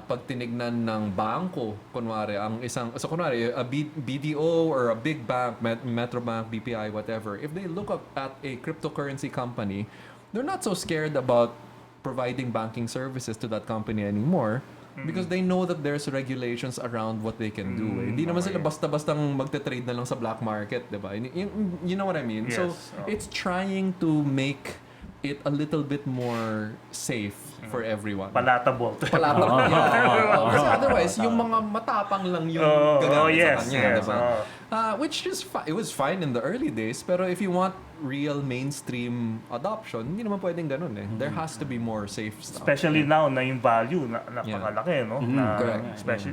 pag tinignan ng bangko, kunwari, a BDO or a big bank, Metrobank, BPI, whatever, if they look at a cryptocurrency company, they're not so scared about providing banking services to that company anymore because they know that there's regulations around what they can do. Hindi naman sila basta-bastang magte-trade na lang sa black market, diba? You know what I mean? Yes. So, it's trying to make it a little bit more safe for everyone. Palatable. Kasi otherwise, yung mga matapang lang yung gagamit sa kanya, diba? Which is it was fine in the early days, pero if you want real mainstream adoption, hindi naman pwedeng ganun eh. There has to be more safe stuff. Especially now na yung value napakalaki, no? Correct. Especially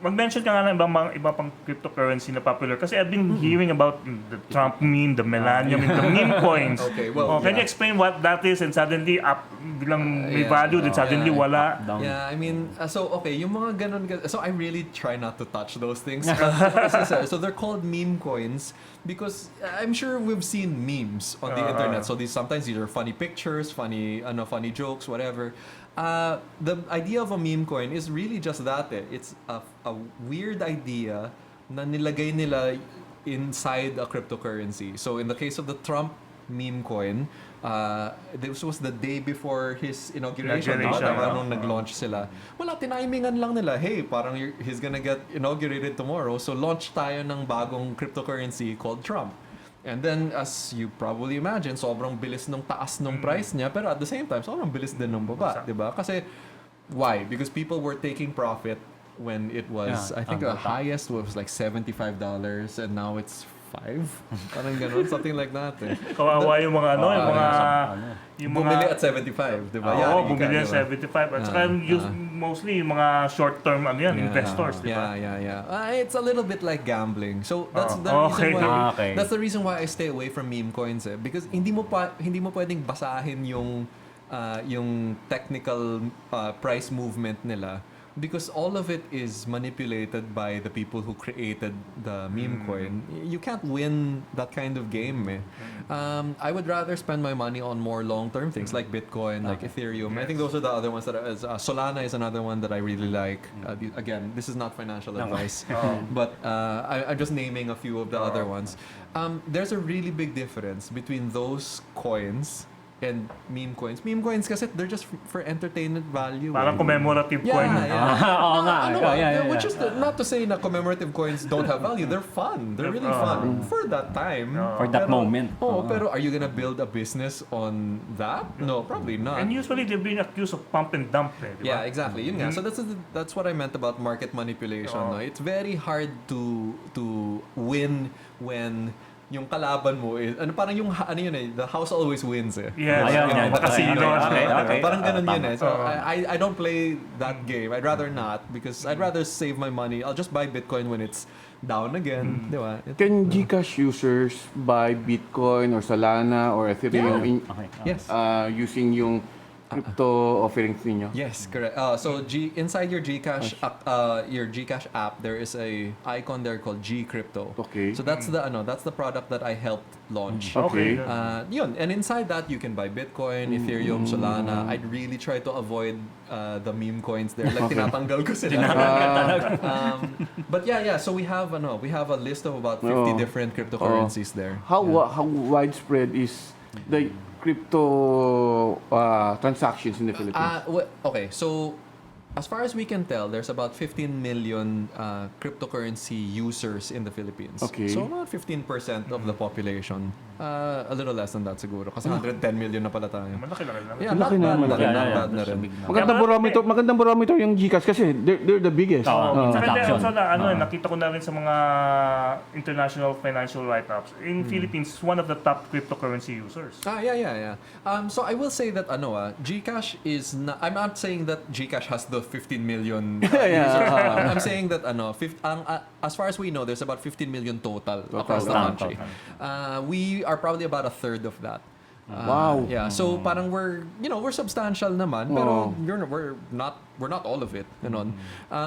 mag-mention ka nga ng iba pang cryptocurrency na popular kasi I've been hearing about the Trump meme, the Millennium, the meme coins. Okay, well, can you explain what that is and suddenly up bilang may value then suddenly wala? Yeah, I mean, yung mga ganun, so I really try not to touch those things. So they're called meme coins because I'm sure we've seen memes on the internet. So sometimes these are funny pictures, funny jokes, whatever. The idea of a meme coin is really just that. It's a weird idea na nilagay nila inside a cryptocurrency. So in the case of the Trump meme coin, this was the day before his inauguration. Nung nag-launch sila. Wala, tinimingan lang nila. Hey, parang he's gonna get inaugurated tomorrow. So launch tayo ng bagong cryptocurrency called Trump. And then, as you probably imagine, sobrang bilis nung taas nung price niya, pero at the same time, sobrang bilis din nung baba, di ba? Kasi, why? Because people were taking profit when it was, I think the highest was like $75, and now it's Parang ganun, something like that. Eh. Kawawa yung mga yung Bumili at 75, di ba? Oo, bumili at 75. At saka mostly yung mga short-term investors, di ba? Yeah. It's a little bit like gambling. So that's the reason why that's the reason why I stay away from meme coins because hindi mo pwedeng basahin yung technical price movement nila because all of it is manipulated by the people who created the meme coin. You can't win that kind of game. I would rather spend my money on more long-term things like Bitcoin, like Ethereum. I think those are the other ones that Solana is another one that I really like. Again, this is not financial advice, but I'm just naming a few of the other ones. There's a really big difference between those coins and meme coins. Meme coins kasi they're just for entertainment value. Parang commemorative coin. Oo nga. Which is not to say na commemorative coins don't have value. They're fun. They're really fun for that time. For that moment. Pero are you gonna build a business on that? No, probably not. And usually they're being accused of pump and dump. Di ba? Yeah, exactly. Yun nga. So that's what I meant about market manipulation. No? It's very hard to win when yung kalaban mo is parang yung the house always wins Yes. Casino. Okay. Parang ganun yun So I don't play that game. I'd rather not because I'd rather save my money. I'll just buy Bitcoin when it's down again, di ba? Can GCash users buy Bitcoin or Solana or Ethereum Yes. using yung crypto offerings ninyo? Yes, correct. So inside your GCash app, there is a icon there called G Crypto. Okay. So that's the product that I helped launch. Okay. Yun. And inside that you can buy Bitcoin, Ethereum, Solana. I'd really try to avoid the meme coins there. Like tinatanggal ko sila. But yeah. So we have a list of about 50 different cryptocurrencies there. How widespread is the crypto transactions in the Philippines? Okay, so as far as we can tell, there's about 15 million cryptocurrency users in the Philippines. Okay. So about 15% of the population. A little less than that siguro. Kasi 110 million na pala tayo. Malaki lang. Yeah, Malaki na, malaki not bad na rin. Magandang barometer yung GCash kasi they're the biggest. Nakita ko na rin sa mga international financial write-ups. In Philippines, one of the top cryptocurrency users. Yeah. So I will say that GCash is not, I'm not saying that GCash has the 15 million users. I'm saying that as far as we know, there's about 15 million total across the country. We are probably about a third of that. Wow. Yeah. So parang we're substantial naman, pero we're not all of it,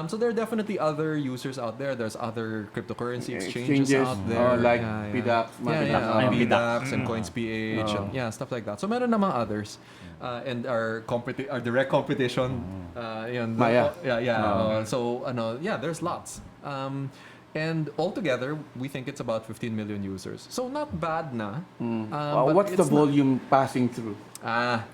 so there are definitely other users out there. There's other cryptocurrency exchanges out there, like PDAX, PDAX and Coins.ph, and stuff like that. So meron namang others, and our direct competition, Maya. there's lots. And altogether, we think it's about 15 million users. So not bad na. What's the volume passing through? That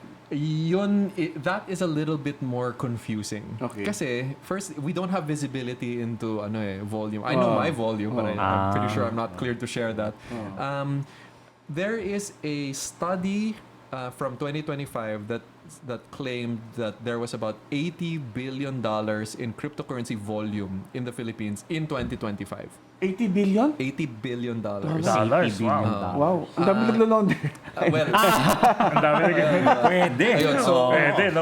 is a little bit more confusing. Okay. Kasi first, we don't have visibility into volume. I know my volume, but I'm pretty sure I'm not cleared to share that. There is a study from 2025 that claimed that there was about $80 billion in cryptocurrency volume in the Philippines in 2025. 80 billion? $80 billion. Wow. Ang dami naglo-launder. Ang dami Pwede.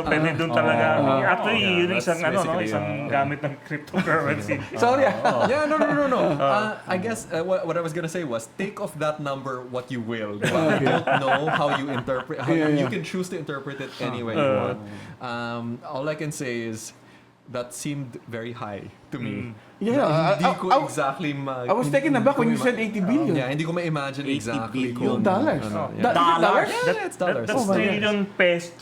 Pwede doon talaga. Actually, yun isang gamit ng cryptocurrency. Sorry. No. I guess what I was gonna say was take of that number what you will. I don't know how you interpret. You can choose to interpret it any way you want. All I can say is that seemed very high to me. Hindi ko exactly I was taken aback when you said 80 billion. Yeah, hindi ko ma-imagine exactly billion dollars. Dollars? Yeah, it's dollars. That's trillion pesos.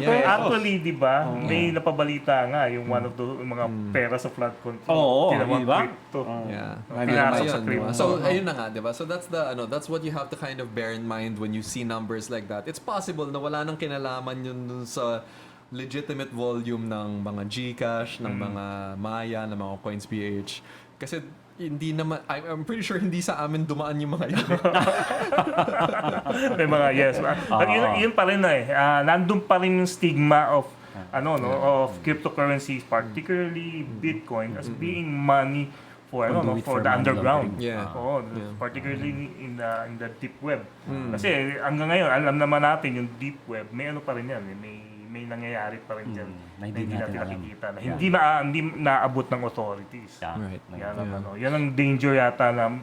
Actually, di ba, may napabalita nga yung one of the mga pera sa flood control. Di ba? Pinasok sa crypto. So, ayun na nga, di ba? So, that's what you have to kind of bear in mind when you see numbers like that. It's possible na wala nang kinalaman yun sa legitimate volume ng mga GCash, ng mga Maya, ng mga Coins.ph. Kasi hindi naman, I'm pretty sure hindi sa amin dumaan yung mga yun. May mga yes. Yun pa rin nandun pa rin yung stigma of of cryptocurrencies, particularly Bitcoin, as being money Conduit for for the money underground. laundering. Yeah. Oo, particularly in the deep web. Kasi hanggang ngayon alam naman natin yung deep web, may ano pa rin yan, may nangyayari pa rin diyan na hindi natin alam. nakikita, na Yeah. hindi naabot ng authorities. Yeah. Right. Yan ang danger yata na.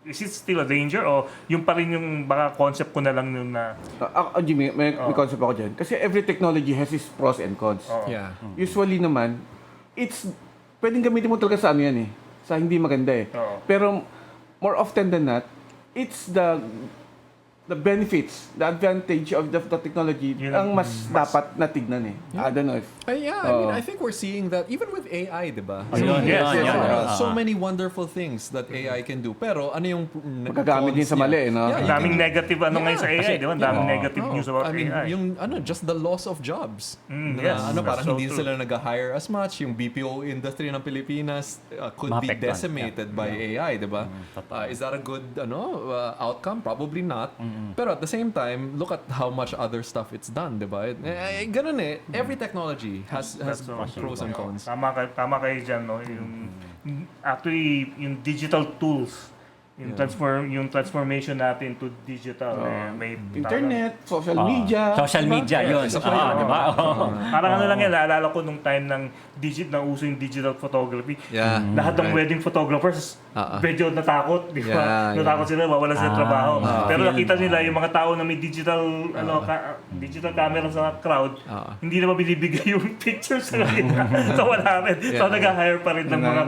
Is it still a danger o yung pa rin yung baka concept ko na lang yung na Jimmy, may concept ako dyan. Kasi every technology has its pros and cons. Yeah. Usually naman, pwedeng gamitin mo talaga sa ano yan eh. Sa hindi maganda eh. Oo. Pero more often than not, it's the benefits, the advantage of the technology Yun ang mas dapat natignan eh. I don't know if... I think we're seeing that even with AI, di ba? Yes. So many wonderful things that AI can do. Pero ano yung Magagamit din sa mali, no? Yeah, ang daming negative ngayon sa AI, di ba? Ang daming negative news about I mean, AI. yung just the loss of jobs. Yes, Parang that's so hindi true. sila nag-hire as much. Yung BPO industry ng Pilipinas could be Maapektuhan. decimated by AI, di ba? Is that a good outcome? Probably not. Pero at the same time, look at how much other stuff it's done, di ba? Ganun eh. Every technology has pros and cons. Tama kayo dyan, no? Actually, yung digital tools, yung transformation natin to digital, may internet, social media. Social media, yun. isa pa yun. Di ba? Parang ano lang yan, naalala ko nung time ng uso yung digital photography. Yeah. Lahat ng wedding photographers, medyo natakot, di ba? Yeah, Natakot sila, mawala sila trabaho. Pero feel nakita nila yung mga tao na may digital digital camera sa crowd, hindi na mabibigay yung pictures sa kanila. So wala rin. So nag-hire pa rin ng mga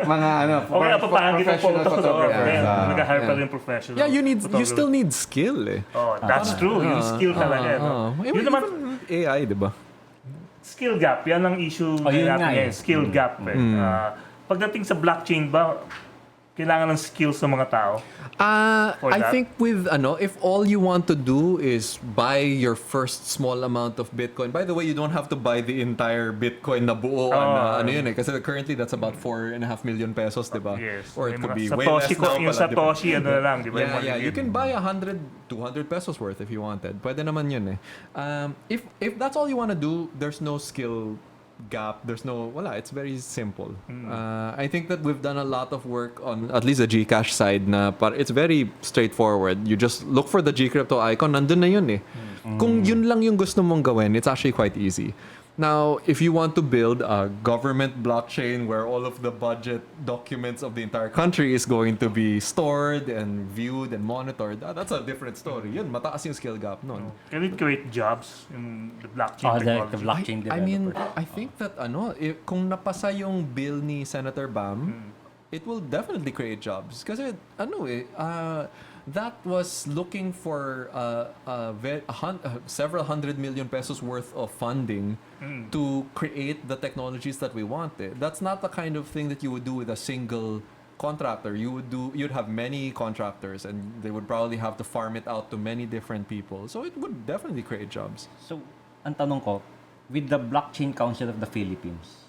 Mga okay, papahangin ng professional photographer. photographers. Nag-hire pa rin professional. Yeah, you photographer. still need skill eh. Oh, that's true. Yung skill talaga. No? Yun naman, AI, di ba? skill gap, yan ang issue yun natin nga ngayon. Skill gap. Pagdating sa blockchain ba, kailangan ng skills sa mga tao? For I that? think with if all you want to do is buy your first small amount of Bitcoin. By the way, you don't have to buy the entire Bitcoin na buo ano yun eh. Kasi currently that's about 4.5 million pesos, di ba? Yes. Or it May could mga be way less Satoshi now yung pala, di ba? Satoshi, ano na lang, di ba? Yung Yeah, maliit. you can buy 100, 200 pesos worth if you wanted. Pwede naman yun eh. If that's all you want to do, there's no skill gap. It's very simple. I think that we've done a lot of work on at least the GCash side but it's very straightforward. You just look for the Gcrypto icon, nandun na yun eh. Kung yun lang yung gusto mong gawin, it's actually quite easy. Now, if you want to build a government blockchain where all of the budget documents of the entire country is going to be stored and viewed and monitored, that's a different story. Yun, mataas yung skill gap nun. Can it create jobs in the blockchain The technology? blockchain I mean, developer. I think that kung napasa yung bill ni Senator Bam, it will definitely create jobs. Kasi that was looking for several 100 million pesos worth of funding to create the technologies that we wanted. That's not the kind of thing that you would do with a single contractor. You'd have many contractors and they would probably have to farm it out to many different people. So it would definitely create jobs. So, ang tanong ko, with the Blockchain Council of the Philippines,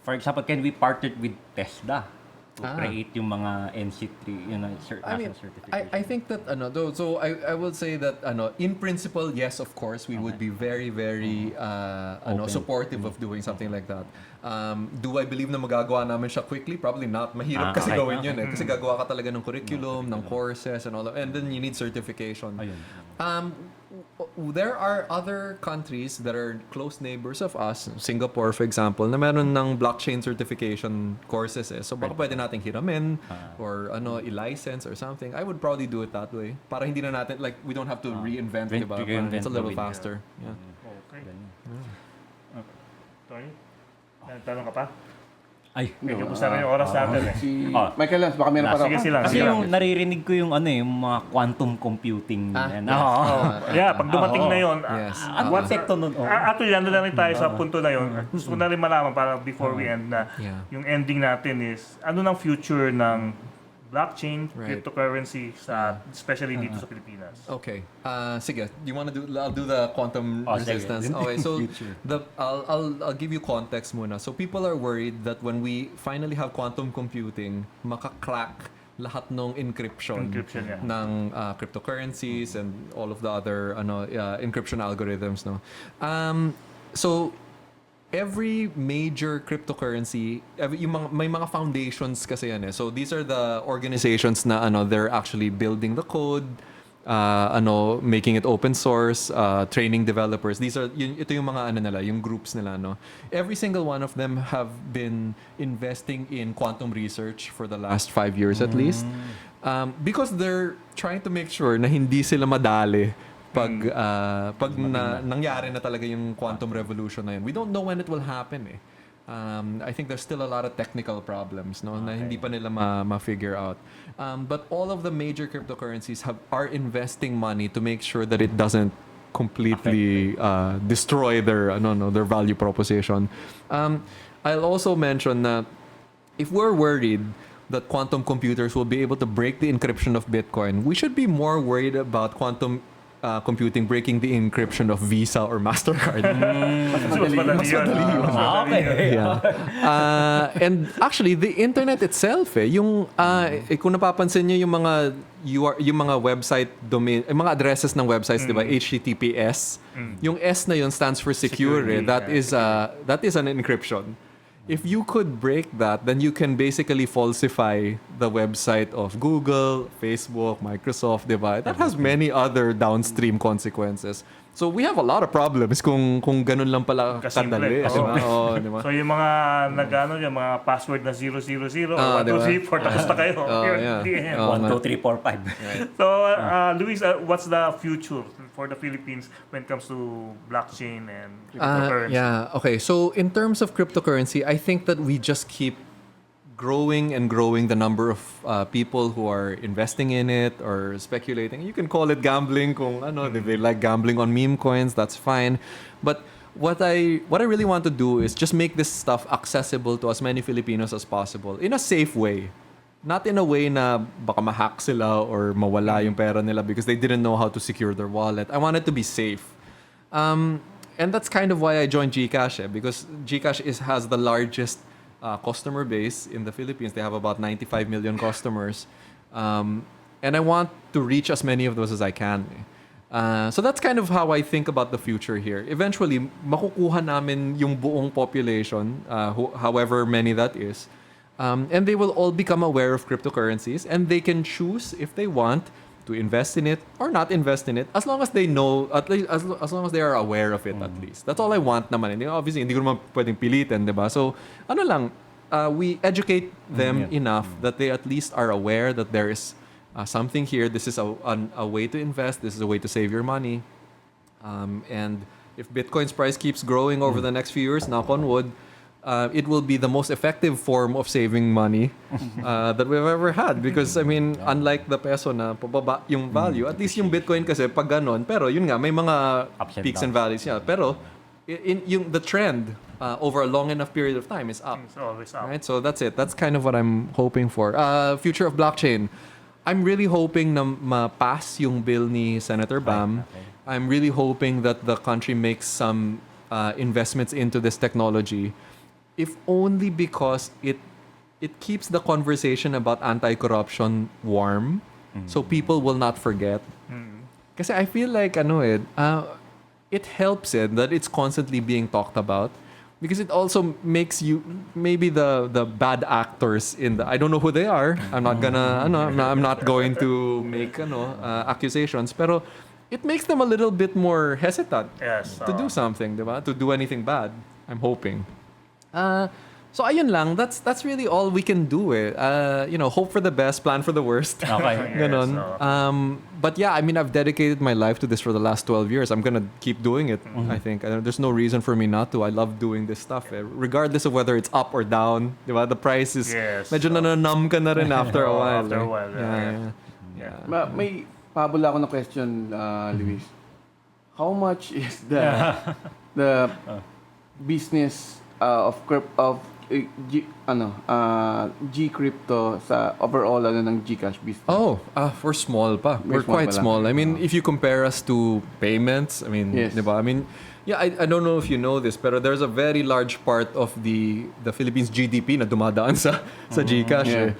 for example, can we partner with TESDA to create yung mga NC3, national certification? I think that so I will say that in principle, yes, of course, we would be very very supportive of doing something like that. Do I believe na magagawa namin siya quickly? Probably not. Mahirap kasi okay. gawin yun eh. Kasi gagawa ka talaga ng curriculum, ng courses and all that. And then you need certification. There are other countries that are close neighbors of us, Singapore for example, na meron ng blockchain certification courses eh. So baka pwede nating hiramin or i-license or something. I would probably do it that way. Para hindi na natin, we don't have to reinvent, diba? It's a little faster. Yeah. Okay. Tony, tanong ka pa? Ay, Medyo pusa na yung oras natin eh. Si Michael Lance, baka meron pa Sige raw. sila. kasi yung naririnig ko yung yung mga quantum computing. Yeah, pag dumating na yun, Yes. Ang epekto nun? actually, nandun na rin tayo sa punto na yun. Gusto ko na rin malaman para before we end na yung ending natin is, ano ng future ng blockchain, cryptocurrency, especially dito sa Pilipinas? Okay. Sige. You want to do? I'll do the quantum resistance. Sige. Okay. So I'll give you context muna. So people are worried that when we finally have quantum computing, maka-crack lahat ng encryption Yeah. ng cryptocurrencies and all of the other encryption algorithms, no. So every major cryptocurrency, may mga foundations kasi yan eh. So these are the organizations na they're actually building the code, making it open source, training developers. Ito yung mga nila, yung groups nila, no. Every single one of them have been investing in quantum research for the last 5 years at least. Because they're trying to make sure na hindi sila madali pag nangyari na talaga yung quantum revolution na yun. We don't know when it will happen eh. I think there's still a lot of technical problems na hindi pa nila ma-figure out. But all of the major cryptocurrencies are investing money to make sure that it doesn't completely destroy their value proposition. I'll also mention that if we're worried that quantum computers will be able to break the encryption of Bitcoin, we should be more worried about quantum computing breaking the encryption of Visa or MasterCard. Mas madali yun. Okay. Yeah. And actually, the internet itself, kung napapansin niyo yung mga website domain, yung mga addresses ng websites, di ba? HTTPS. Yung S na yun stands for secure. That is an encryption. If you could break that, then you can basically falsify the website of Google, Facebook, Microsoft, diba? That has many other downstream consequences. So we have a lot of problems kung ganun lang pala kadali. Diba? So yung mga yung mga password na 000 or 1, 2, 3, 4, tapos na kayo. Yeah. 1, 2, 3, 4, 5. So, Luis, what's the future for the Philippines when it comes to blockchain and cryptocurrency? Okay. So in terms of cryptocurrency, I think that we just keep growing and growing the number of people who are investing in it or speculating. You can call it gambling kung if they like gambling on meme coins, that's fine. But what I really want to do is just make this stuff accessible to as many Filipinos as possible in a safe way. Not in a way na baka ma-hack sila or mawala yung pera nila because they didn't know how to secure their wallet. I want it to be safe. And that's kind of why I joined GCash because GCash has the largest customer base in the Philippines. They have about 95 million customers. And I want to reach as many of those as I can. So that's kind of how I think about the future here. Eventually, makukuha namin yung buong population, however many that is. And they will all become aware of cryptocurrencies and they can choose if they want to invest in it or not invest in it as long as they know, at least as long as they are aware of it at least. That's all I want naman. Obviously, hindi ko naman pwedeng pilitin, diba? So, we educate them enough that they at least are aware that there is something here. This is a way to invest. This is a way to save your money. And if Bitcoin's price keeps growing over the next few years, knock on wood, it will be the most effective form of saving money that we've ever had. Because, unlike the peso na pababa yung value, at least yung Bitcoin kasi pag ganon, pero yun nga, may mga peaks and valleys. Yeah. Pero the trend over a long enough period of time is up. It's always up. Right? So that's it. That's kind of what I'm hoping for. Future of blockchain. I'm really hoping na ma-pass yung bill ni Senator Bam. Okay. I'm really hoping that the country makes some investments into this technology. If only because it keeps the conversation about anti-corruption warm, so people will not forget. Kasi I feel like it helps it that it's constantly being talked about because it also makes you maybe the bad actors in the I don't know who they are. I'm not going to make accusations, pero it makes them a little bit more hesitant to do something, diba? To do anything bad. I'm hoping. So ayun lang, that's really all we can do. Hope for the best, plan for the worst. Okay. Ganon. But yeah, I've dedicated my life to this for the last 12 years. I'm gonna keep doing it. I think there's no reason for me not to. I love doing this stuff, regardless of whether it's up or down. Diba? The price is medyo nananam ka na rin after a while. After a while, yeah. May pabula ako na question, Luis. How much is the business of G crypto sa overall ng GCash business? We're small pa. We're Small quite pala. small. If you compare us to payments, Yes. diba? Yeah, I don't know if you know this, pero there's a very large part of the Philippines GDP na dumadaan sa GCash. Yeah.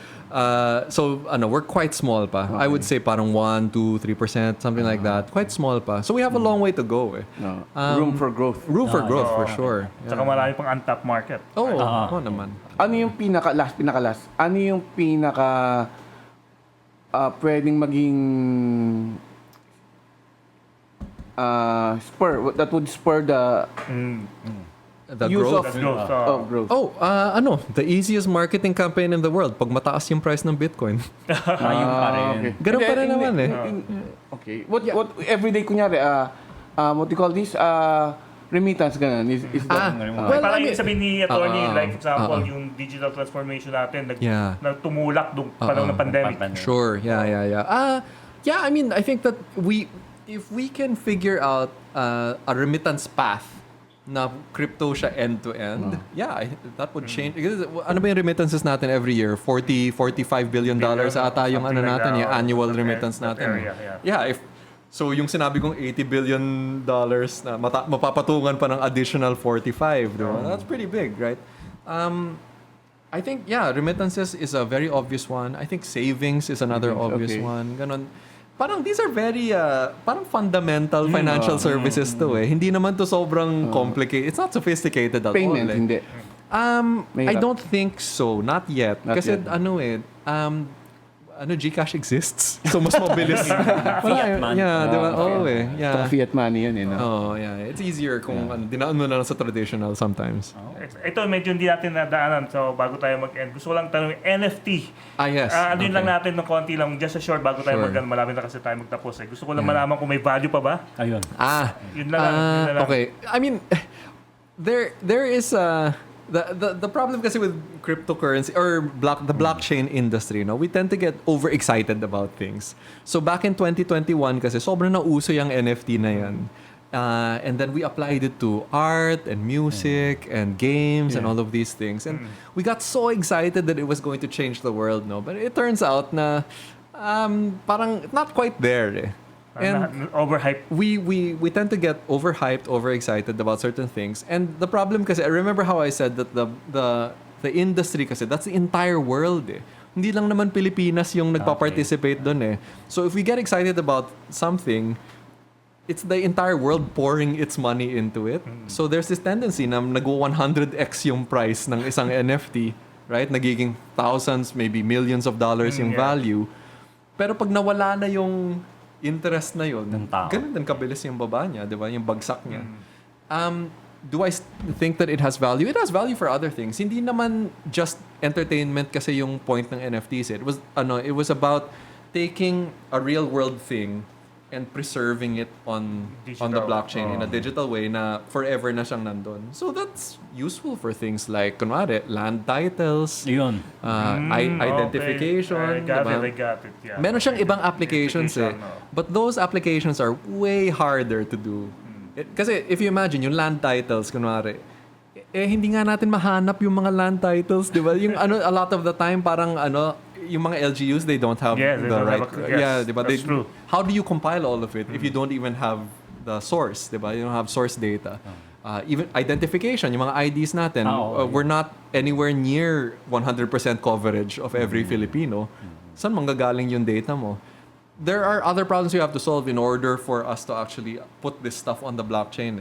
So we're quite small pa. I would say parang 1, 2, 3%, something like that. Quite small pa. So we have a long way to go. No. Room for growth. Room for growth for sure. Saka marami pang untapped market. Oo naman. Ano yung pinaka-last? Ano yung pwedeng maging that would spur the The use growth. of growth? The easiest marketing campaign in the world pag mataas yung price ng Bitcoin. Ayun pa rin. Okay. Ganun pa rin Hindi, naman Okay. What everyday kunyari what do you call this? Remittance ganun. Is that Well, Parang I mean- yung sabihin ni attorney, like for example, yung digital transformation natin, nagtumulak nung panahon ng pandemic. Sure. Yeah. I mean, I think that if we can figure out a remittance path na crypto siya end-to-end, that would change. Because, ano ba yung remittances natin every year? 45 billion dollars ata yung something like natin, that. yung annual That remittance that natin. area, So yung sinabi kong 80 billion dollars na mapapatungan pa ng additional 45, diba? That's pretty big, right? I think, remittances is a very obvious one. I think savings is another obvious one. Ganon. Parang these are very parang fundamental financial services to eh. Hindi naman to sobrang complicated. It's not sophisticated at payment? all. Hindi. I don't think so. Not yet. Not Kasi yet. GCash exists. So mas mabilis. Fiat money. Diba? Saka fiat money yan no? It's easier kung dinaan mo na lang sa traditional sometimes. Ito, medyo hindi natin nadaanan. So, bago tayo mag-end, gusto ko lang tanong, NFT. Yes. Ano lang natin ng konti lang, just a short, bago tayo Sure. malapit na kasi tayo magtapos. Gusto ko lang malaman kung may value pa ba. Ayun. Yun na lang. Okay. I mean, there is the problem kasi with cryptocurrency or the blockchain industry, we tend to get overexcited about things. So back in 2021 kasi sobrang nauso yung NFT na yan. And then we applied it to art and music and games and all of these things. And we got so excited that it was going to change the world, But it turns out na parang not quite there. And overhyped. we tend to get overhyped, overexcited about certain things. And the problem kasi, I remember how I said that the industry kasi, that's the entire world Hindi lang naman Pilipinas yung nagpa-participate doon So if we get excited about something, it's the entire world pouring its money into it. So there's this tendency na nag-100x yung price ng isang NFT, right? Nagiging thousands, maybe millions of dollars yung value. Pero pag nawala na yung interest na yun, ganun din kabilis yung baba niya, di ba? Yung bagsak niya. Do I think that it has value? It has value for other things. Hindi naman just entertainment kasi yung point ng NFTs. It was about taking a real world thing and preserving it on the blockchain in a digital way na forever na siyang nandun. So that's useful for things like, kunwari, land titles, identification. I got it. Yeah. Meron siyang ibang applications But those applications are way harder to do. Kasi if you imagine, yung land titles, kunwari, hindi nga natin mahanap yung mga land titles, di ba? Yung a lot of the time, parang yung mga LGUs, they don't have the right. Diba? That's true. How do you compile all of it if you don't even have the source, diba? You don't have source data. Even identification, yung mga IDs natin, we're not anywhere near 100% coverage of every Filipino. Saan manggagaling yung data mo? There are other problems you have to solve in order for us to actually put this stuff on the blockchain.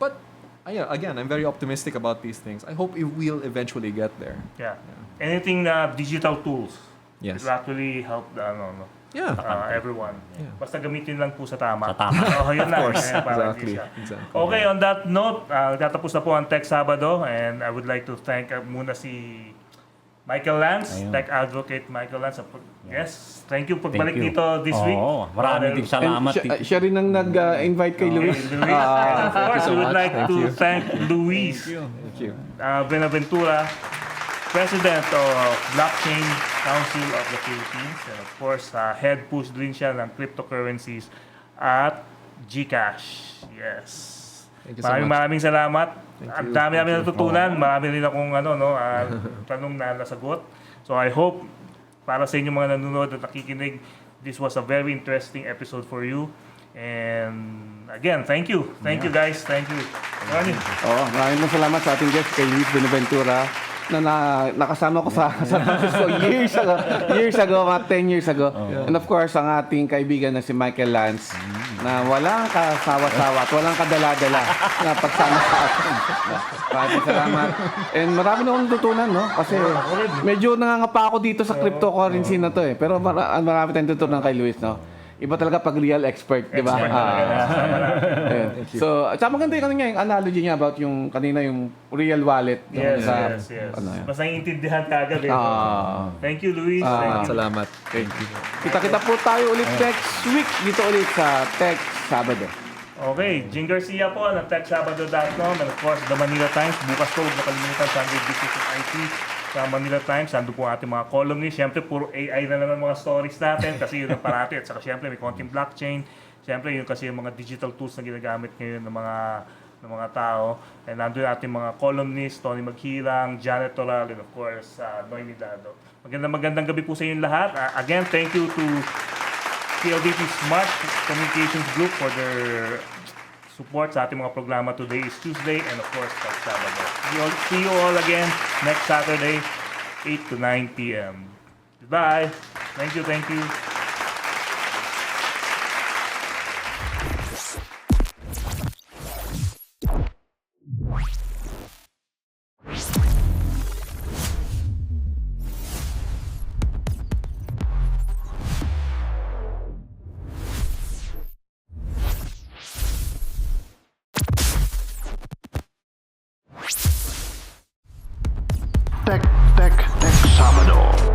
But again, I'm very optimistic about these things. I hope it will eventually get there. Yeah. Anything digital tools. Yes. It will actually help everyone. Yeah. Basta gamitin lang po sa tama. Yun Of lang. course. Exactly. Exactly. Okay, on that note, tatapos na po ang Tech Sabado and I would like to thank muna si Michael Lance, Tech Advocate Michael Lance. Yes, thank you pagbalik dito this week. Maraming din salamat. Siya rin ang nag-invite kay Luis. And of course, we would like to thank Luis Buenaventura, President of Blockchain Council of the Philippines. And of course, head push din siya ng cryptocurrencies at GCash. Yes. Thank you so much. Maraming salamat. Ang dami namin natutunan. Marami rin akong tanong na nasagot. So I hope para sa inyo mga nanonood at nakikinig, this was a very interesting episode for you. And again, thank you. Thank you guys. Thank you. Maraming salamat sa ating guest kay Luis Buenaventura na nakasama ko sa process ko years ago, mga 10 years ago. And of course, ang ating kaibigan na si Michael Lance na walang kasawa-sawa at walang kadala-dala na pagsama sa atin. Maraming salamat. And marami na akong natutunan, no? Kasi medyo nangangapa ako dito sa cryptocurrency na to eh. Pero marami tayong tutunan kay Luis, no? Iba talaga pag real expert, di ba? So, at saka maganda yung analogy niya about yung kanina yung real wallet. Yes. Ano, Basta naiintindihan ka agad eh. Thank you, Luis. Thank you. Salamat. Thank you. Kita-kita po tayo ulit next week dito ulit sa Tech Sabado. Okay, Jing Garcia po ng TechSabado.com and of course, the Manila Times. Bukas po, huwag nakalimutan Sunday Business and IT sa Manila Times. Nandun po ating mga columnists. Siyempre, puro AI na naman mga stories natin kasi yun ang parati. At saka siyempre, may konting blockchain. Siyempre, yun kasi yung mga digital tools na ginagamit ngayon ng mga tao. And nandun ating mga columnists, Tony Maghirang, Janet Toral, and of course, Noemi Dado. Magandang gabi po sa inyo lahat. Again, thank you to PLDT Smart Communications Group for their support sa ating mga programa. Today is Tuesday and of course, Tech Sabado. See you all again next Saturday, 8 to 9 p.m. Goodbye. Thank you. Tech Sabado.